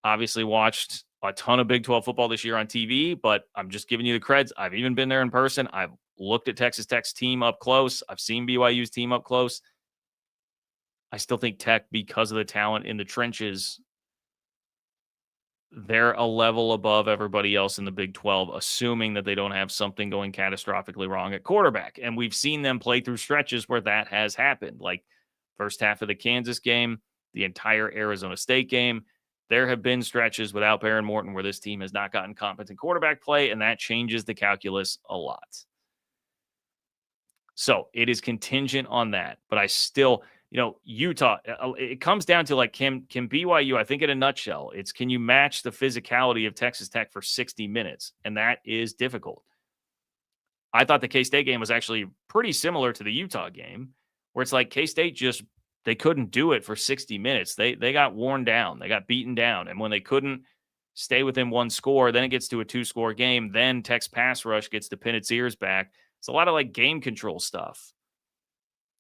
obviously watched a ton of Big 12 football this year on TV, but I'm just giving you the creds. I've even been there in person. I've looked at Texas Tech's team up close. I've seen BYU's team up close. I still think Tech, because of the talent in the trenches, they're a level above everybody else in the Big 12, assuming that they don't have something going catastrophically wrong at quarterback. And we've seen them play through stretches where that has happened. Like First half of the Kansas game, the entire Arizona State game, there have been stretches without Baron Morton where this team has not gotten competent quarterback play, and that changes the calculus a lot. So it is contingent on that. But I still, Utah, it comes down to like, can BYU, I think in a nutshell, it's can you match the physicality of Texas Tech for 60 minutes? And that is difficult. I thought the K-State game was actually pretty similar to the Utah game, where it's like K-State just, they couldn't do it for 60 minutes. They got worn down. They got beaten down. And when they couldn't stay within one score, then it gets to a 2-score game. Then Tech's pass rush gets to pin its ears back. It's a lot of like game control stuff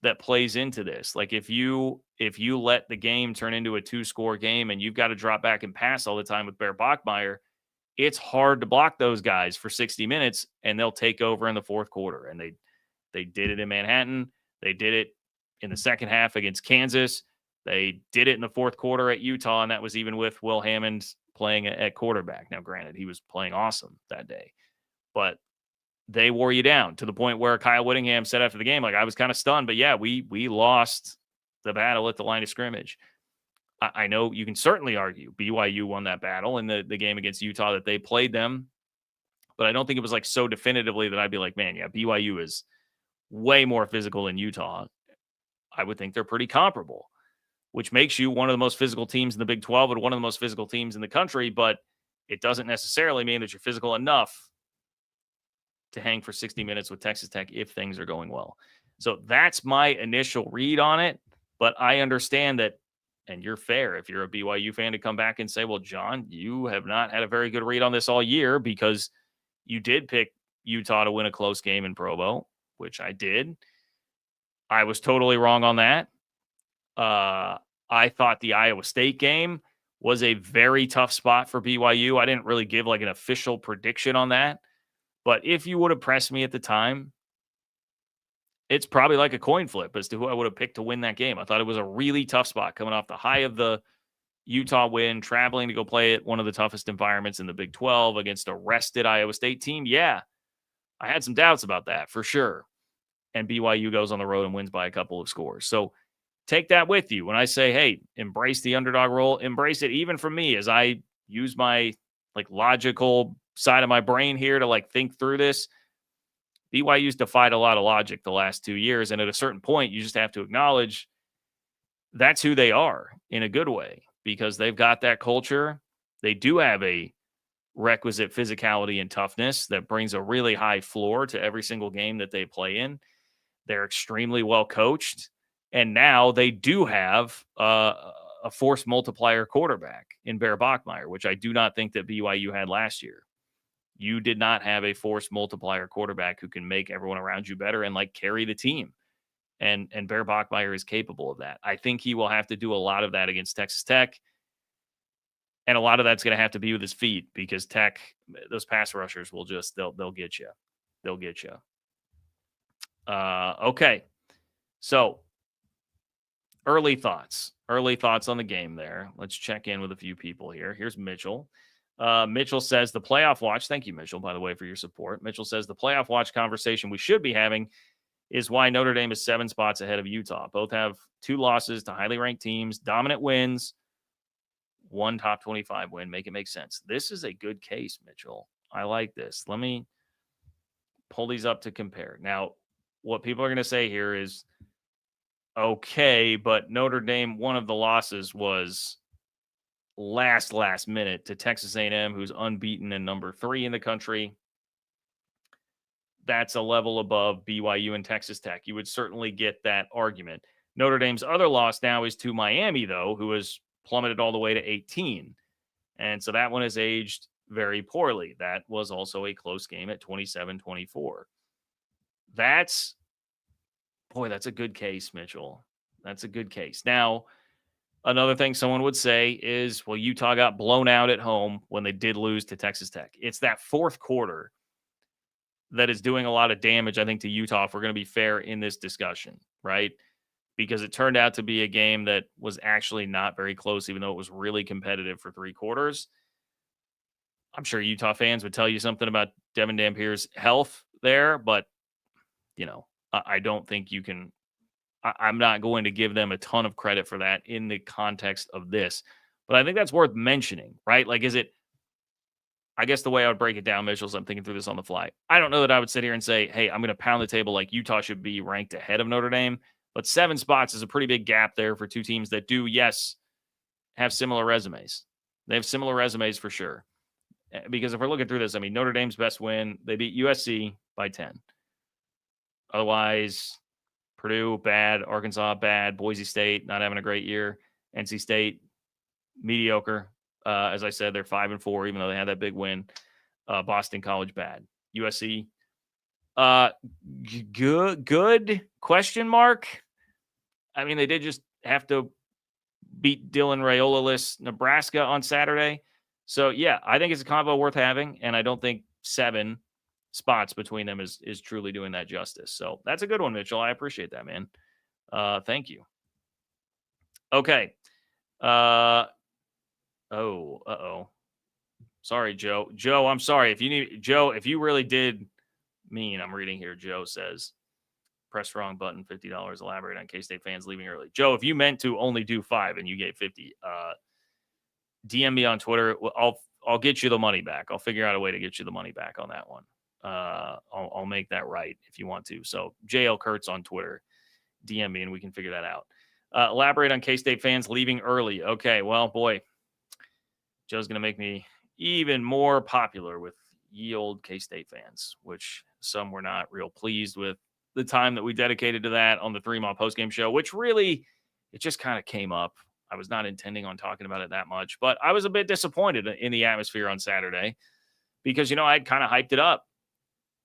that plays into this. Like if you let the game turn into a 2-score game and you've got to drop back and pass all the time with Bear Bachmeier, it's hard to block those guys for 60 minutes and they'll take over in the fourth quarter. And they did it in Manhattan. They did it in the second half against Kansas. They did it in the fourth quarter at Utah, and that was even with Will Hammond playing at quarterback. Now, granted, he was playing awesome that day, but they wore you down to the point where Kyle Whittingham said after the game, like, I was kind of stunned, but yeah, we lost the battle at the line of scrimmage. I know you can certainly argue BYU won that battle in the game against Utah, that they played them, but I don't think it was like so definitively that I'd be like, man, yeah, BYU is way more physical than Utah. I would think they're pretty comparable, which makes you one of the most physical teams in the Big 12 and one of the most physical teams in the country, but it doesn't necessarily mean that you're physical enough to hang for 60 minutes with Texas Tech if things are going well. So that's my initial read on it, but I understand that, and you're fair if you're a BYU fan to come back and say, well, John, you have not had a very good read on this all year because you did pick Utah to win a close game in Provo, which I did. I was totally wrong on that. I thought the Iowa State game was a very tough spot for BYU. I didn't really give like an official prediction on that. But if you would have pressed me at the time, it's probably like a coin flip as to who I would have picked to win that game. I thought it was a really tough spot coming off the high of the Utah win, traveling to go play at one of the toughest environments in the Big 12 against a rested Iowa State team. Yeah, I had some doubts about that for sure. And BYU goes on the road and wins by a couple of scores. So take that with you. When I say, hey, embrace the underdog role, embrace it even from me as I use my like logical side of my brain here to like think through this. BYU's defied a lot of logic the last 2 years. And at a certain point, you just have to acknowledge that's who they are in a good way because they've got that culture. They do have a requisite physicality and toughness that brings a really high floor to every single game that they play in. They're extremely well coached. And now they do have a force multiplier quarterback in Bear Bachmeier, which I do not think that BYU had last year. You did not have a force multiplier quarterback who can make everyone around you better and like carry the team. And Bear Bachmeier is capable of that. I think he will have to do a lot of that against Texas Tech. And a lot of that's going to have to be with his feet because Tech, those pass rushers will just, they'll get you. They'll get you. Okay. So early thoughts on the game there. Let's check in with a few people here. Here's Mitchell. Mitchell says the playoff watch. Thank you, Mitchell, by the way, for your support. Mitchell says the playoff watch conversation we should be having is why Notre Dame is 7 spots ahead of Utah. Both have 2 losses to highly ranked teams, dominant wins, 1 top 25 win. Make it make sense. This is a good case, Mitchell. I like this. Let me pull these up to compare. Now, what people are going to say here is, okay, but Notre Dame, one of the losses was last minute to Texas A&M, who's unbeaten and number 3 in the country. That's a level above BYU and Texas Tech. You would certainly get that argument. Notre Dame's other loss now is to Miami, though, who has plummeted all the way to 18. And so that one has aged very poorly. That was also a close game at 27-24. That's a good case, Mitchell. That's a good case. Now, another thing someone would say is, well, Utah got blown out at home when they did lose to Texas Tech. It's that fourth quarter that is doing a lot of damage, I think, to Utah, if we're going to be fair in this discussion, right? Because it turned out to be a game that was actually not very close, even though it was really competitive for 3 quarters. I'm sure Utah fans would tell you something about Devin Dampier's health there, but, I don't think you can I'm not going to give them a ton of credit for that in the context of this. But I think that's worth mentioning, right? Like, I guess the way I would break it down, Mitchell, is I'm thinking through this on the fly. I don't know that I would sit here and say, hey, I'm going to pound the table like Utah should be ranked ahead of Notre Dame. But 7 spots is a pretty big gap there for two teams that do, yes, have similar resumes. They have similar resumes for sure. Because if we're looking through this, I mean, Notre Dame's best win, they beat USC by 10. Otherwise, Purdue, bad. Arkansas, bad. Boise State, not having a great year. NC State, mediocre. As I said, they're 5-4, even though they had that big win. Boston College, bad. USC, good question mark. I mean, they did just have to beat Dylan Raiola-less Nebraska on Saturday. So, yeah, I think it's a combo worth having, and I don't think 7 spots between them is truly doing that justice. So that's a good one, Mitchell. I appreciate that, man. Thank you. Okay. Sorry, Joe. Joe, I'm sorry. If you really did mean, I'm reading here, Joe says, press wrong button, $50, elaborate on K-State fans leaving early. Joe, if you meant to only do 5 and you gave 50, DM me on Twitter. I'll get you the money back. I'll figure out a way to get you the money back on that one. I'll make that right if you want to. So JL Kurtz on Twitter, DM me and we can figure that out. Elaborate on K-State fans leaving early. Okay, well, boy, Joe's going to make me even more popular with ye old K-State fans, which some were not real pleased with the time that we dedicated to that on the 3-mile postgame show, which really, it just kind of came up. I was not intending on talking about it that much, but I was a bit disappointed in the atmosphere on Saturday because, I'd kind of hyped it up.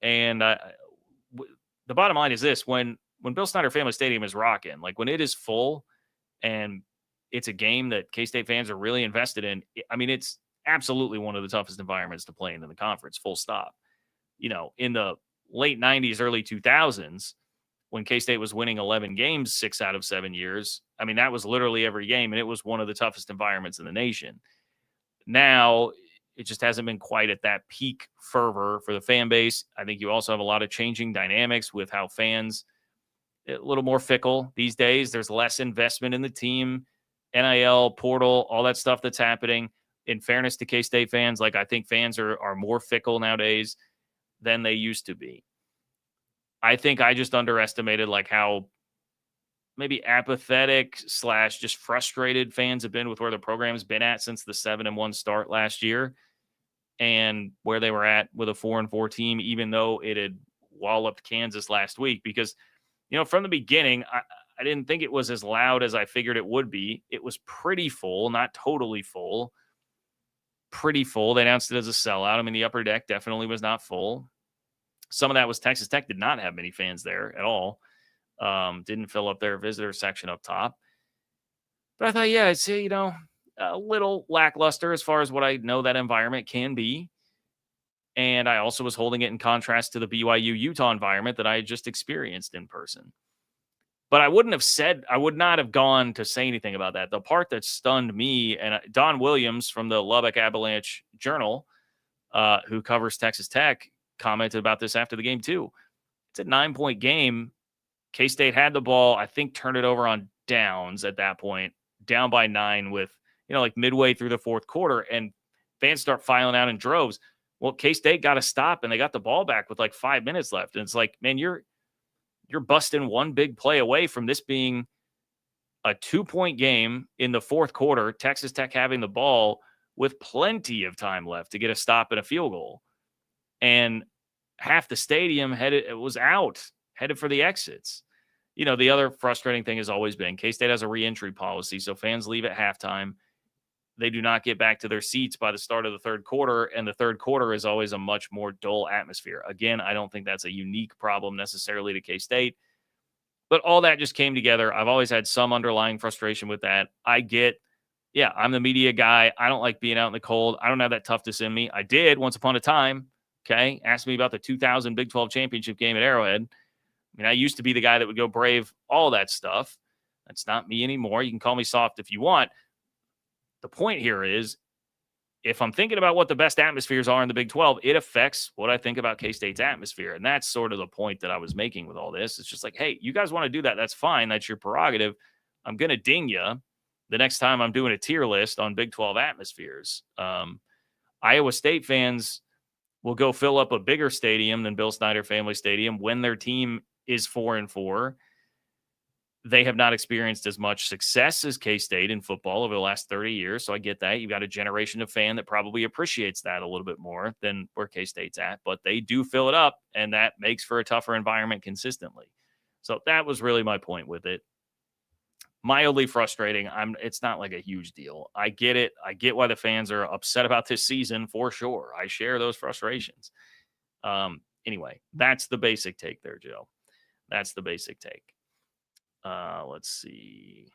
And the bottom line is this, when Bill Snyder Family Stadium is rocking, like when it is full and it's a game that K-State fans are really invested in, I mean, it's absolutely one of the toughest environments to play in the conference, full stop. In the late 90s, early 2000s, when K-State was winning 11 games 6 out of 7 years, I mean, that was literally every game, and it was one of the toughest environments in the nation. Now, it just hasn't been quite at that peak fervor for the fan base. I think you also have a lot of changing dynamics with how fans, a little more fickle these days. There's less investment in the team, NIL, portal, all that stuff that's happening. In fairness to K-State fans, like I think fans are more fickle nowadays than they used to be. I think I just underestimated like how maybe apathetic / just frustrated fans have been with where the program's been at since the 7-1 start last year and where they were at with a 4-4 team, even though it had walloped Kansas last week. Because, from the beginning, I didn't think it was as loud as I figured it would be. It was pretty full, not totally full. Pretty full. They announced it as a sellout. I mean, the upper deck definitely was not full. Some of that was Texas Tech did not have many fans there at all. Didn't fill up their visitor section up top. But I thought, yeah, it's, a little lackluster as far as what I know that environment can be. And I also was holding it in contrast to the BYU Utah environment that I had just experienced in person. But I would not have gone to say anything about that. The part that stunned me, and Don Williams from the Lubbock Avalanche Journal, who covers Texas Tech, commented about this after the game too. It's a 9-point game. K-State had the ball, I think turned it over on downs at that point, down by 9 with, like midway through the fourth quarter, and fans start filing out in droves. Well, K-State got a stop and they got the ball back with like 5 minutes left. And it's like, man, you're busting one big play away from this being a 2-point game in the fourth quarter, Texas Tech having the ball with plenty of time left to get a stop and a field goal. And half the stadium was out, headed for the exits. The other frustrating thing has always been K-State has a reentry policy, so fans leave at halftime. They do not get back to their seats by the start of the third quarter, and the third quarter is always a much more dull atmosphere. Again, I don't think that's a unique problem necessarily to K-State, but all that just came together. I've always had some underlying frustration with that. I'm the media guy. I don't like being out in the cold. I don't have that toughness in me. I did once upon a time. Okay. Ask me about the 2000 Big 12 championship game at Arrowhead. I mean, I used to be the guy that would go brave all that stuff. That's not me anymore. You can call me soft if you want. The point here is if I'm thinking about what the best atmospheres are in the Big 12, it affects what I think about K-State's atmosphere. And that's sort of the point that I was making with all this. It's just like, hey, you guys want to do that. That's fine. That's your prerogative. I'm going to ding you the next time I'm doing a tier list on Big 12 atmospheres. Iowa State fans will go fill up a bigger stadium than Bill Snyder Family Stadium when their team is 4-4. They have not experienced as much success as K-State in football over the last 30 years. So I get that. You've got a generation of fan that probably appreciates that a little bit more than where K-State's at, but they do fill it up, and that makes for a tougher environment consistently. So that was really my point with it. Mildly frustrating. It's not like a huge deal. I get it. I get why the fans are upset about this season for sure. I share those frustrations. Anyway, that's the basic take there, Joe. That's the basic take. Let's see.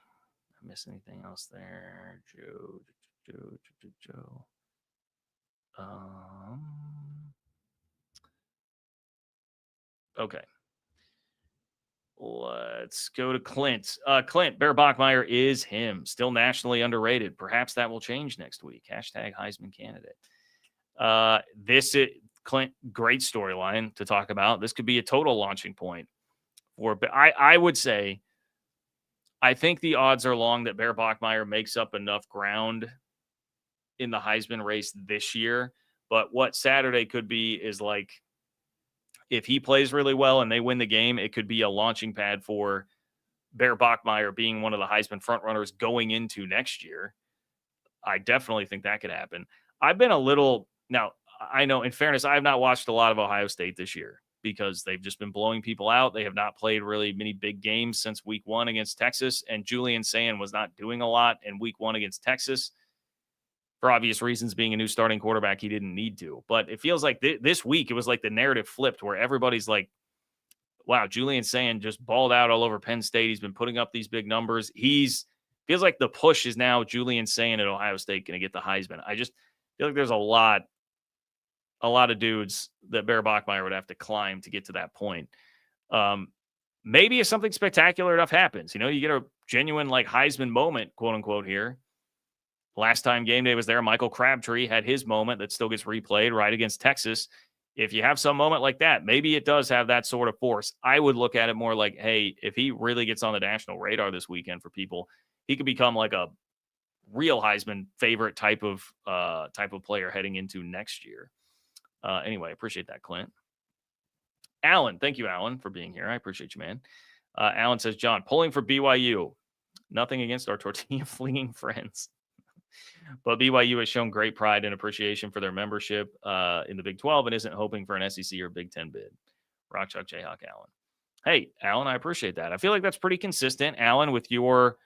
I miss anything else there? Joe. Okay. Let's go to Clint. Clint, Bear Bachmeier is him. Still nationally underrated. Perhaps that will change next week. Hashtag Heisman candidate. This is Clint, great storyline to talk about. This could be a total launching point for. I would say, I think the odds are long that Bear Bachmeier makes up enough ground in the Heisman race this year. But what Saturday could be is like, if he plays really well and they win the game, it could be a launching pad for Bear Bachmeier being one of the Heisman frontrunners going into next year. I definitely think that could happen. I've been a little now. I know, in fairness, I have not watched a lot of Ohio State this year because they've just been blowing people out. They have not played really many big games since week 1 against Texas, and Julian Sayin was not doing a lot in week 1 against Texas. For obvious reasons, being a new starting quarterback, he didn't need to. But it feels like this week, it was like the narrative flipped where everybody's like, wow, Julian Sayin just balled out all over Penn State. He's been putting up these big numbers. Feels like the push is now Julian Sayin at Ohio State going to get the Heisman. I just feel like there's a lot of dudes that Bear Bachmeier would have to climb to get to that point. Maybe if something spectacular enough happens, you get a genuine like Heisman moment, quote unquote, here. Last time game day was there, Michael Crabtree had his moment that still gets replayed right against Texas. If you have some moment like that, maybe it does have that sort of force. I would look at it more like, hey, if he really gets on the national radar this weekend for people, he could become like a real Heisman favorite type of player heading into next year. Anyway, appreciate that, Clint. Alan, thank you, Alan, for being here. I appreciate you, man. Alan says, John, pulling for BYU. Nothing against our tortilla flinging friends. But BYU has shown great pride and appreciation for their membership in the Big 12 and isn't hoping for an SEC or Big 10 bid. Rock Chalk Jayhawk, Alan. Hey, Alan, I appreciate that. I feel like that's pretty consistent, Alan, with your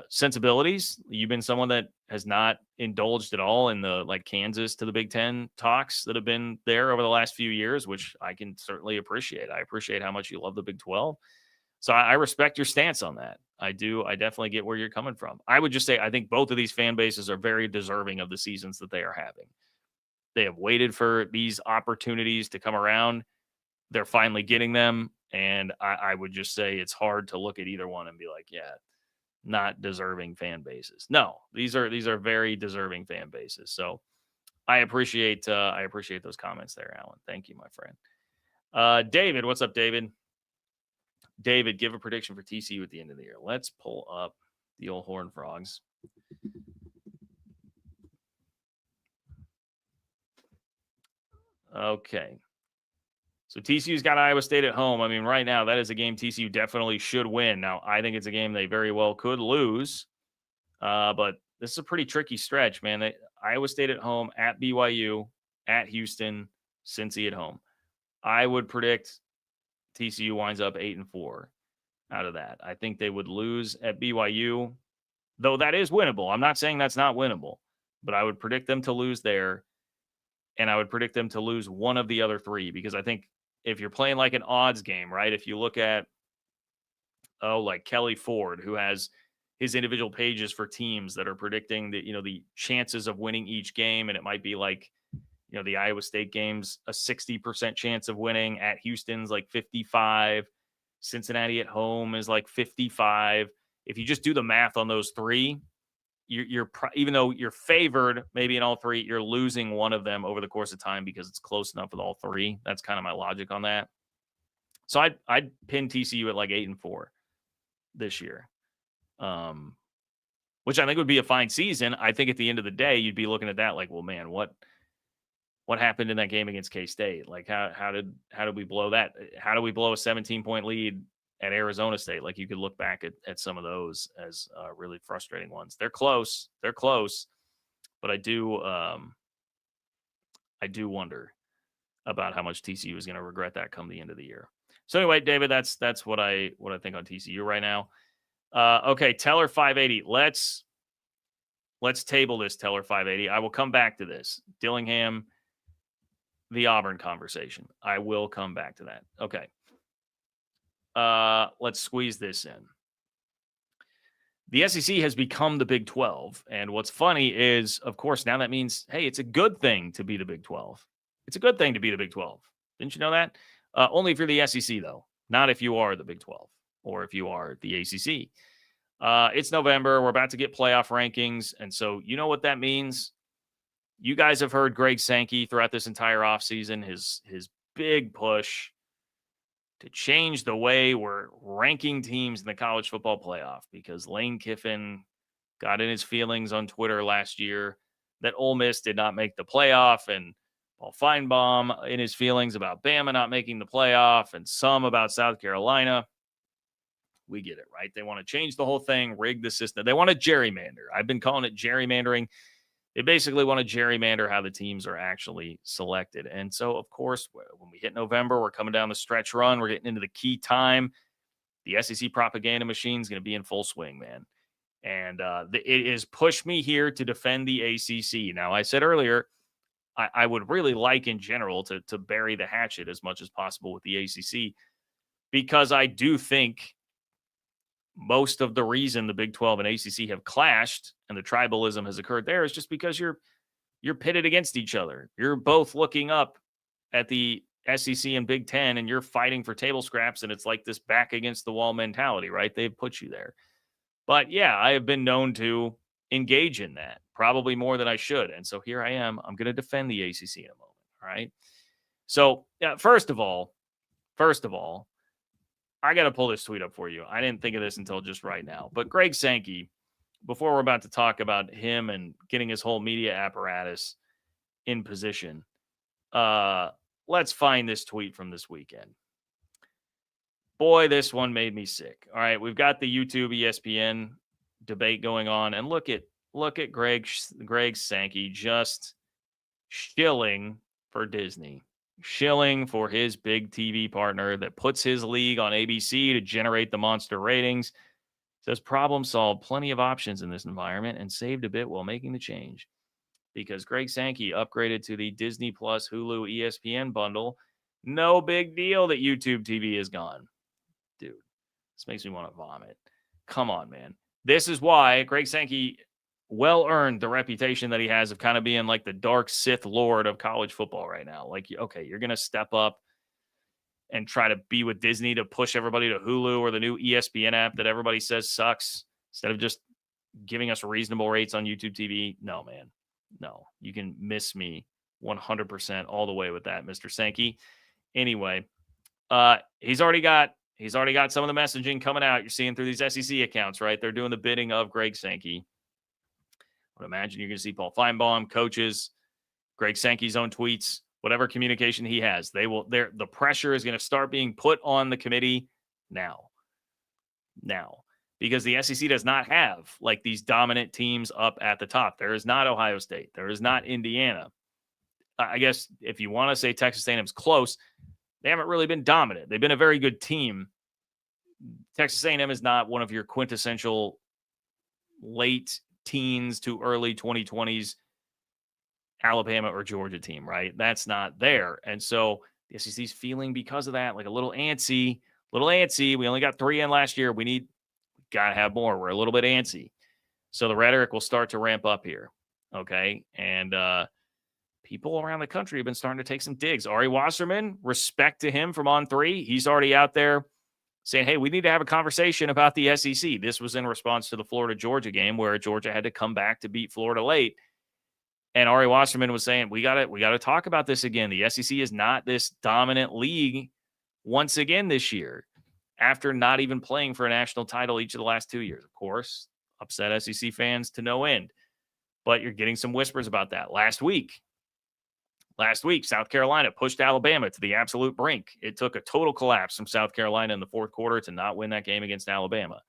sensibilities. You've been someone that has not indulged at all in the like Kansas to the Big 10 talks that have been there over the last few years, which I can certainly appreciate. I appreciate how much you love the Big 12. So I respect your stance on that. I do. I definitely get where you're coming from. I would just say I think both of these fan bases are very deserving of the seasons that they are having. They have waited for these opportunities to come around. They're finally getting them. And I would just say it's hard to look at either one and be like, yeah, not deserving fan bases. No, these are very deserving fan bases. So I appreciate those comments there, Alan. Thank you, my friend. David, what's up, David? David, give a prediction for TCU at the end of the year. Let's pull up the old Horned Frogs. Okay. So TCU's got Iowa State at home. I mean, right now, that is a game TCU definitely should win. Now, I think it's a game they very well could lose. But this is a pretty tricky stretch, man. Iowa State at home, at BYU, at Houston, Cincy at home. I would predict TCU winds up 8-4 out of that. I think they would lose at BYU, though that is winnable. I'm not saying that's not winnable, but I would predict them to lose there, and I would predict them to lose one of the other three, because I think if you're playing like an odds game, right, if you look at, like Kelly Ford, who has his individual pages for teams that are predicting the chances of winning each game, and it might be like, the Iowa State game's a 60% chance of winning, at Houston's like 55, Cincinnati at home is like 55. If you just do the math on those three, even though you're favored maybe in all three, you're losing one of them over the course of time because it's close enough with all three. That's kind of my logic on that. So I'd pin TCU at like 8-4 this year, which I think would be a fine season. I think at the end of the day, you'd be looking at that like, well, man, what happened in that game against K-State? Like how did we blow that? How do we blow a 17-point lead at Arizona State? Like you could look back at some of those as really frustrating ones. They're close, but I do wonder about how much TCU is going to regret that come the end of the year. So anyway, David, that's what I think on TCU right now. Okay, Teller 580. Let's table this Teller 580. I will come back to this. Dillingham, the Auburn conversation. I will come back to that. Okay. Let's squeeze this in. The SEC has become the Big 12. And what's funny is, of course, now that means, hey, it's a good thing to be the Big 12. It's a good thing to be the Big 12. Didn't you know that? Only if you're the SEC, though. Not if you are the Big 12 or if you are the ACC. It's November. We're about to get playoff rankings. And so you know what that means? You guys have heard Greg Sankey throughout this entire offseason, his big push to change the way we're ranking teams in the college football playoff because Lane Kiffin got in his feelings on Twitter last year that Ole Miss did not make the playoff, and Paul Feinbaum in his feelings about Bama not making the playoff, and some about South Carolina. We get it, right? They want to change the whole thing, rig the system. They want to gerrymander. I've been calling it gerrymandering. They basically want to gerrymander how the teams are actually selected. And so, of course, when we hit November, we're coming down the stretch run. We're getting into the key time. The SEC propaganda machine is going to be in full swing, man. And it has pushed me here to defend the ACC. Now, I said earlier, I would really like in general to bury the hatchet as much as possible with the ACC because I do think most of the reason the Big 12 and ACC have clashed and the tribalism has occurred there is just because you're pitted against each other. You're both looking up at the SEC and Big 10 and you're fighting for table scraps, and it's like this back against the wall mentality, right? They've put you there. But yeah, I have been known to engage in that, probably more than I should. And so here I am. I'm going to defend the ACC in a moment, all right? So first of all, I got to pull this tweet up for you. I didn't think of this until just right now. But Greg Sankey, before we're about to talk about him and getting his whole media apparatus in position, let's find this tweet from this weekend. Boy, this one made me sick. All right, we've got the YouTube ESPN debate going on, and look at Greg Sankey just shilling for Disney. Shilling for his big TV partner that puts his league on ABC to generate the monster ratings. Says problem solved, plenty of options in this environment, and saved a bit while making the change. Because Greg Sankey upgraded to the Disney Plus Hulu ESPN bundle. No big deal that YouTube TV is gone. Dude, this makes me want to vomit. Come on, man. This is why Greg Sankey well-earned the reputation that he has of kind of being like the dark Sith Lord of college football right now. Like, okay, you're going to step up and try to be with Disney to push everybody to Hulu or the new ESPN app that everybody says sucks instead of just giving us reasonable rates on YouTube TV. No, man. No, you can miss me 100% all the way with that, Mr. Sankey. Anyway, he's already got some of the messaging coming out. You're seeing through these SEC accounts, right? They're doing the bidding of Greg Sankey. I would imagine you're going to see Paul Feinbaum, coaches, Greg Sankey's own tweets, whatever communication he has. The pressure is going to start being put on the committee now, because the SEC does not have like these dominant teams up at the top. There is not Ohio State. There is not Indiana. I guess if you want to say Texas A&M's close, they haven't really been dominant. They've been a very good team. Texas A&M is not one of your quintessential late teens to early 2020s Alabama or Georgia team, right? That's not there. And so the SEC's feeling because of that, like a little antsy. We only got 3 in last year. Got to have more. We're a little bit antsy. So the rhetoric will start to ramp up here. Okay. And people around the country have been starting to take some digs. Ari Wasserman, respect to him from On3. He's already out there saying, hey, we need to have a conversation about the SEC. This was in response to the Florida-Georgia game where Georgia had to come back to beat Florida late. And Ari Wasserman was saying, we got to talk about this again. The SEC is not this dominant league once again this year, after not even playing for a national title each of the last 2 years. Of course, upset SEC fans to no end. But you're getting some whispers about that. Last week, South Carolina pushed Alabama to the absolute brink. It took a total collapse from South Carolina in the fourth quarter to not win that game against Alabama.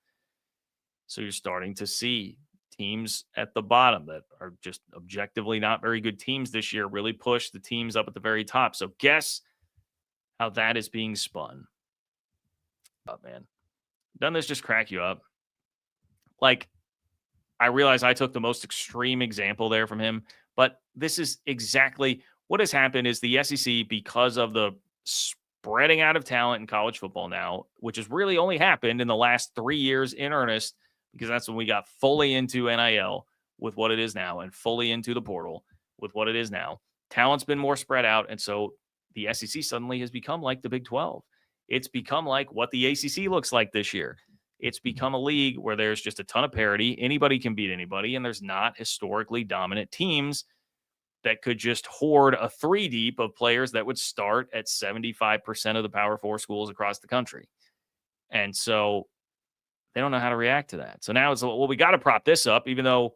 So you're starting to see teams at the bottom that are just objectively not very good teams this year really push the teams up at the very top. So guess how that is being spun. Oh, man. Doesn't this just crack you up? Like, I realize I took the most extreme example there from him, but this is exactly what has happened. Is the SEC, because of the spreading out of talent in college football now, which has really only happened in the last 3 years in earnest, because that's when we got fully into NIL with what it is now and fully into the portal with what it is now. Talent's been more spread out, and so the SEC suddenly has become like the Big 12. It's become like what the ACC looks like this year. It's become a league where there's just a ton of parity. Anybody can beat anybody, and there's not historically dominant teams that could just hoard a 3 deep of players that would start at 75% of the Power 4 schools across the country. And so they don't know how to react to that. So now it's, well, we got to prop this up, even though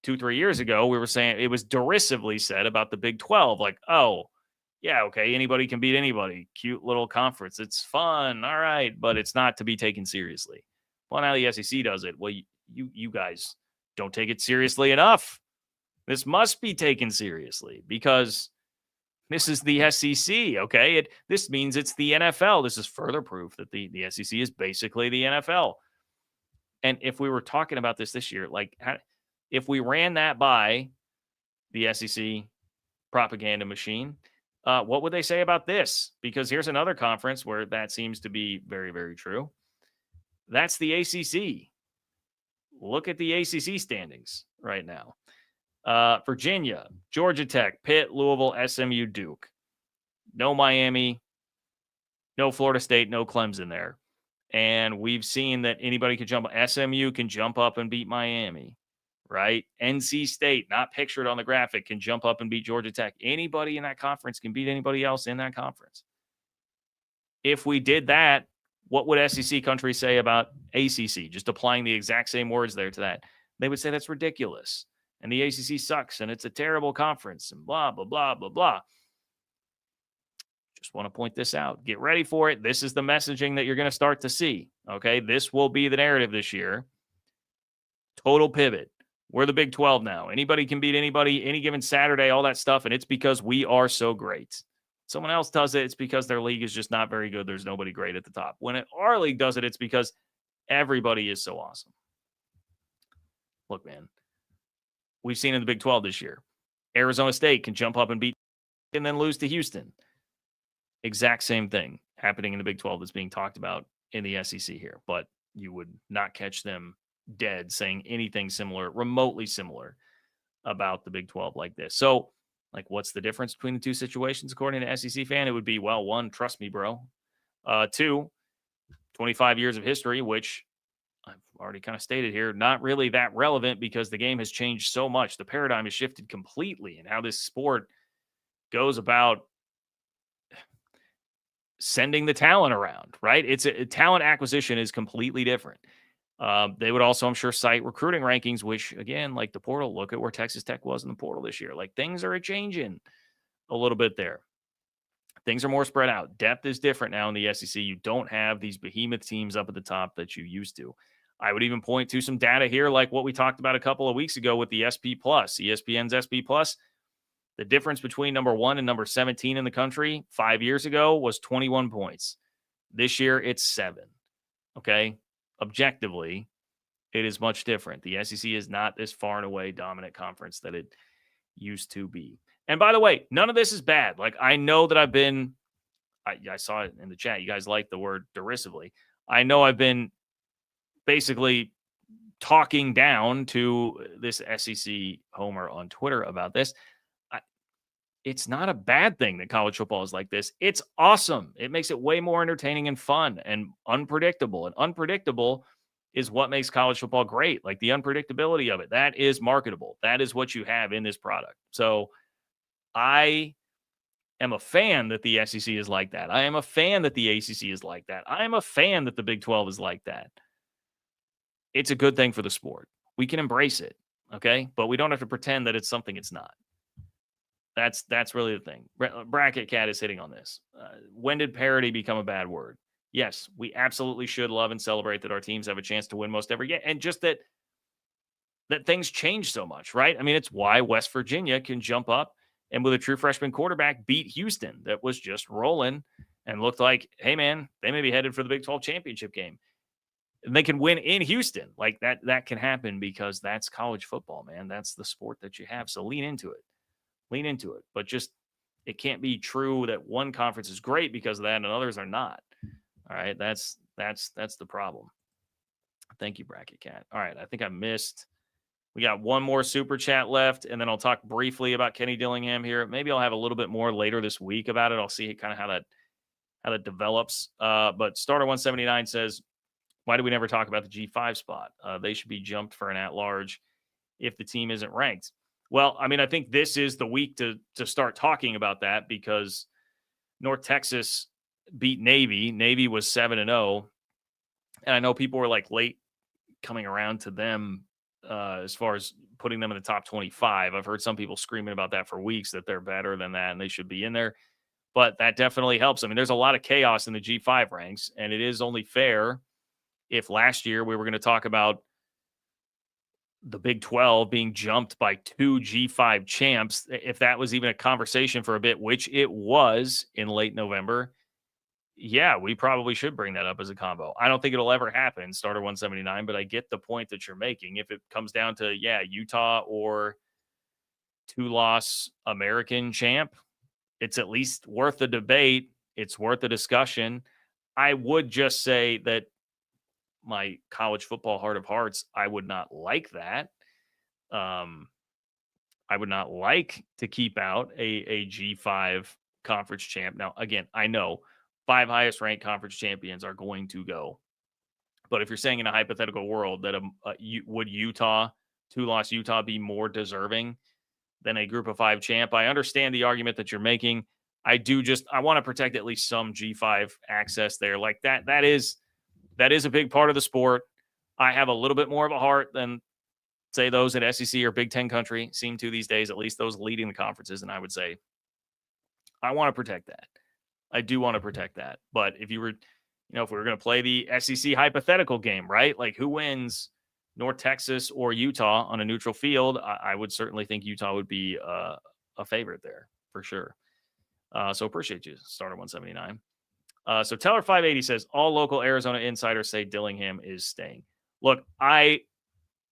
2-3 years ago we were saying, it was derisively said about the Big 12, like, oh, yeah, okay, anybody can beat anybody. Cute little conference. It's fun. All right, but it's not to be taken seriously. Well, now the SEC does it. Well, you guys don't take it seriously enough. This must be taken seriously because this is the SEC, okay? This means it's the NFL. This is further proof that the SEC is basically the NFL. And if we were talking about this year, like if we ran that by the SEC propaganda machine, what would they say about this? Because here's another conference where that seems to be very, very true. That's the ACC. Look at the ACC standings right now. Virginia, Georgia Tech, Pitt, Louisville, SMU, Duke. No Miami, no Florida State, no Clemson there. And we've seen that anybody can jump. SMU can jump up and beat Miami, right? NC State, not pictured on the graphic, can jump up and beat Georgia Tech. Anybody in that conference can beat anybody else in that conference. If we did that, what would SEC country say about ACC? Just applying the exact same words there to that. They would say that's ridiculous. And the ACC sucks, and it's a terrible conference, and blah, blah, blah, blah, blah. Just want to point this out. Get ready for it. This is the messaging that you're going to start to see, okay? This will be the narrative this year. Total pivot. We're the Big 12 now. Anybody can beat anybody any given Saturday, all that stuff, and it's because we are so great. Someone else does it, it's because their league is just not very good. There's nobody great at the top. When our league does it, it's because everybody is so awesome. Look, man, we've seen in the Big 12 this year, Arizona State can jump up and beat and then lose to Houston. Exact same thing happening in the Big 12 that's being talked about in the SEC here, but you would not catch them dead saying anything similar, remotely similar about the Big 12 like this. So, like, what's the difference between the two situations? According to SEC fan, it would be, well, one, trust me, bro. 2, 25 years of history, which I've already kind of stated here, not really that relevant because the game has changed so much. The paradigm has shifted completely in how this sport goes about sending the talent around, right? It's a talent acquisition is completely different. They would also, I'm sure, cite recruiting rankings, which, again, like the portal, look at where Texas Tech was in the portal this year. Like, things are changing a little bit there. Things are more spread out. Depth is different now in the SEC. You don't have these behemoth teams up at the top that you used to. I would even point to some data here, like what we talked about a couple of weeks ago with the SP Plus, ESPN's SP Plus. The difference between number 1 and number 17 in the country 5 years ago was 21 points. This year, it's 7. Okay? Objectively, it is much different. The SEC is not this far and away dominant conference that it used to be. And by the way, none of this is bad. Like, I know that I've been, I saw it in the chat. You guys like the word derisively. I know I've been basically talking down to this SEC homer on Twitter about this. it's not a bad thing that college football is like this. It's awesome. It makes it way more entertaining and fun and unpredictable. And unpredictable is what makes college football great. Like the unpredictability of it, that is marketable. That is what you have in this product. So I am a fan that the SEC is like that. I am a fan that the ACC is like that. I am a fan that the Big 12 is like that. It's a good thing for the sport. We can embrace it, okay? But we don't have to pretend that it's something it's not. That's really the thing. Bracket Cat is hitting on this. When did parity become a bad word? Yes, we absolutely should love and celebrate that our teams have a chance to win most every game, and just that things change so much, right? I mean, it's why West Virginia can jump up and with a true freshman quarterback beat Houston that was just rolling and looked like, hey man, they may be headed for the Big 12 championship game. And they can win in Houston. Like that can happen because that's college football, man. That's the sport that you have. So lean into it. Lean into it. But just it can't be true that one conference is great because of that and others are not. All right. That's the problem. Thank you, Bracket Cat. All right. I think I missed. We got one more super chat left, and then I'll talk briefly about Kenny Dillingham here. Maybe I'll have a little bit more later this week about it. I'll see kind of how that develops. But Starter 179 says, why do we never talk about the G5 spot? They should be jumped for an at-large if the team isn't ranked. Well, I mean, I think this is the week to start talking about that because North Texas beat Navy. Navy was 7-0. And I know people were like late coming around to them as far as putting them in the top 25. I've heard some people screaming about that for weeks, that they're better than that and they should be in there. But that definitely helps. I mean, there's a lot of chaos in the G5 ranks, and it is only fair if last year we were going to talk about the Big 12 being jumped by 2 G5 champs, if that was even a conversation for a bit, which it was in late November, yeah, we probably should bring that up as a combo. I don't think it'll ever happen, Starter 179, but I get the point that you're making. If it comes down to, Utah or 2-loss American champ, it's at least worth the debate. It's worth the discussion. I would just say that my college football heart of hearts, I would not like that. I would not like to keep out a G5 conference champ. Now, again, I know 5 highest ranked conference champions are going to go. But if you're saying in a hypothetical world that would Utah, 2-loss Utah, be more deserving than a group of 5 champ, I understand the argument that you're making. I want to protect at least some G5 access there. Like that is a big part of the sport. I have a little bit more of a heart than, say, those at SEC or Big Ten country seem to these days, at least those leading the conferences. And I would say I want to protect that. I do want to protect that. But if you were, if we were going to play the SEC hypothetical game, right? Like who wins, North Texas or Utah on a neutral field? I would certainly think Utah would be a favorite there for sure. So appreciate you, Starter 179. So Teller 580 says all local Arizona insiders say Dillingham is staying. Look, I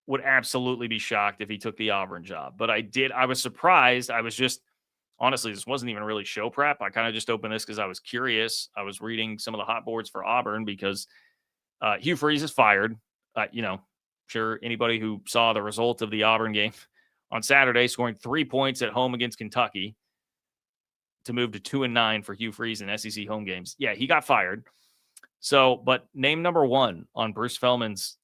would absolutely be shocked if he took the Auburn job, but I was surprised. I was just, honestly, this wasn't even really show prep. I kind of just opened this because I was curious. I was reading some of the hot boards for Auburn because Hugh Freeze is fired. Sure, anybody who saw the result of the Auburn game on Saturday, scoring 3 points at home against Kentucky to move to 2-9 for Hugh Freeze in SEC home games. Yeah, he got fired. So, but name number 1 on Bruce Feldman's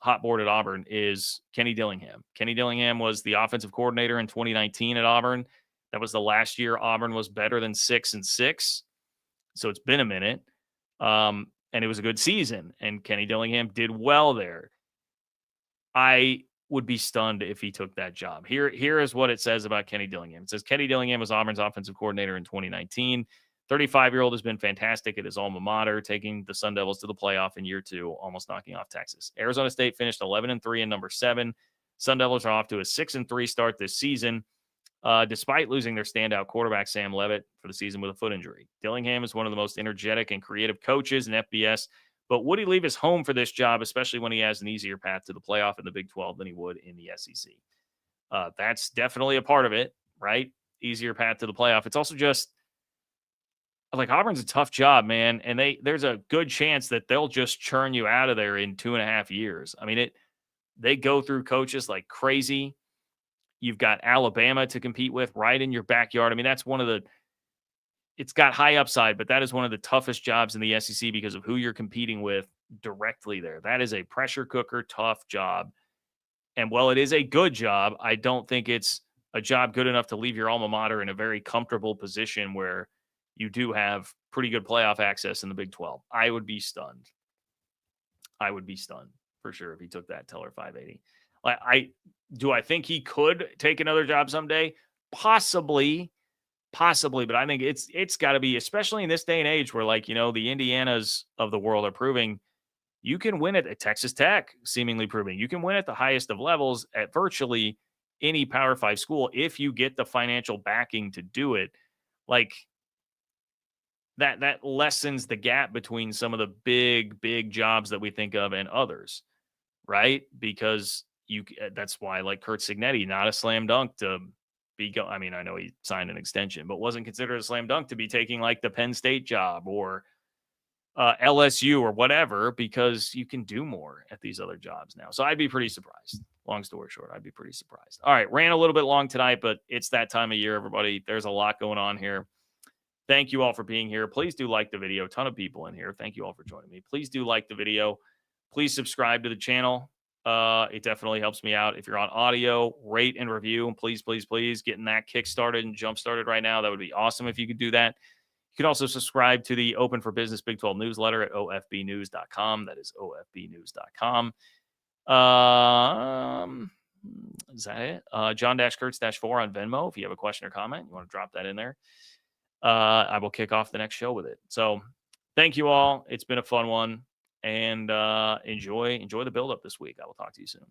hot board at Auburn is Kenny Dillingham. Kenny Dillingham was the offensive coordinator in 2019 at Auburn. That was the last year Auburn was better than 6-6. So it's been a minute. And it was a good season. And Kenny Dillingham did well there. I would be stunned if he took that job. Here is what it says about Kenny Dillingham. It says Kenny Dillingham was Auburn's offensive coordinator in 2019. 35-year-old has been fantastic at his alma mater, taking the Sun Devils to the playoff in year 2, almost knocking off Texas. Arizona State finished 11-3 and number 7. Sun Devils are off to a 6-3 start this season, despite losing their standout quarterback, Sam Levitt, for the season with a foot injury. Dillingham is one of the most energetic and creative coaches in FBS, but would he leave his home for this job, especially when he has an easier path to the playoff in the Big 12 than he would in the SEC? That's definitely a part of it, right? Easier path to the playoff. It's also just, like, Auburn's a tough job, man, and there's a good chance that they'll just churn you out of there in 2.5 years. I mean, they go through coaches like crazy. You've got Alabama to compete with right in your backyard. I mean, that's it's got high upside, but that is one of the toughest jobs in the SEC because of who you're competing with directly there. That is a pressure cooker, tough job. And while it is a good job, I don't think it's a job good enough to leave your alma mater in a very comfortable position where you do have pretty good playoff access in the Big 12. I would be stunned. I would be stunned for sure if he took that Teller 580. I think he could take another job someday? Possibly, but I think it's got to be, especially in this day and age where, like, the Indianas of the world are proving you can win at Texas Tech, seemingly proving you can win at the highest of levels at virtually any Power 5 school if you get the financial backing to do it. Like, that lessens the gap between some of the big jobs that we think of and others, right? Because that's why, like, Kurt Signetti, not a slam dunk to be I mean, I know he signed an extension, but wasn't considered a slam dunk to be taking like the Penn State job or LSU or whatever, because you can do more at these other jobs now. So I'd be pretty surprised. Long story short, I'd be pretty surprised. All right, ran a little bit long tonight, but it's that time of year, everybody. There's a lot going on here. Thank you all for being here. Please do like the video. Ton of people in here. Thank you all for joining me. Please do like the video. Please subscribe to the channel. It definitely helps me out. If you're on audio, rate and review. And please, getting that kick started and jump started right now. That would be awesome if you could do that. You can also subscribe to the Open for Business Big 12 newsletter at ofbnews.com. That is ofbnews.com. Is that it? John-Kurtz-4 on Venmo. If you have a question or comment, you want to drop that in there. I will kick off the next show with it. So thank you all. It's been a fun one, and enjoy the build-up this week. I will talk to you soon.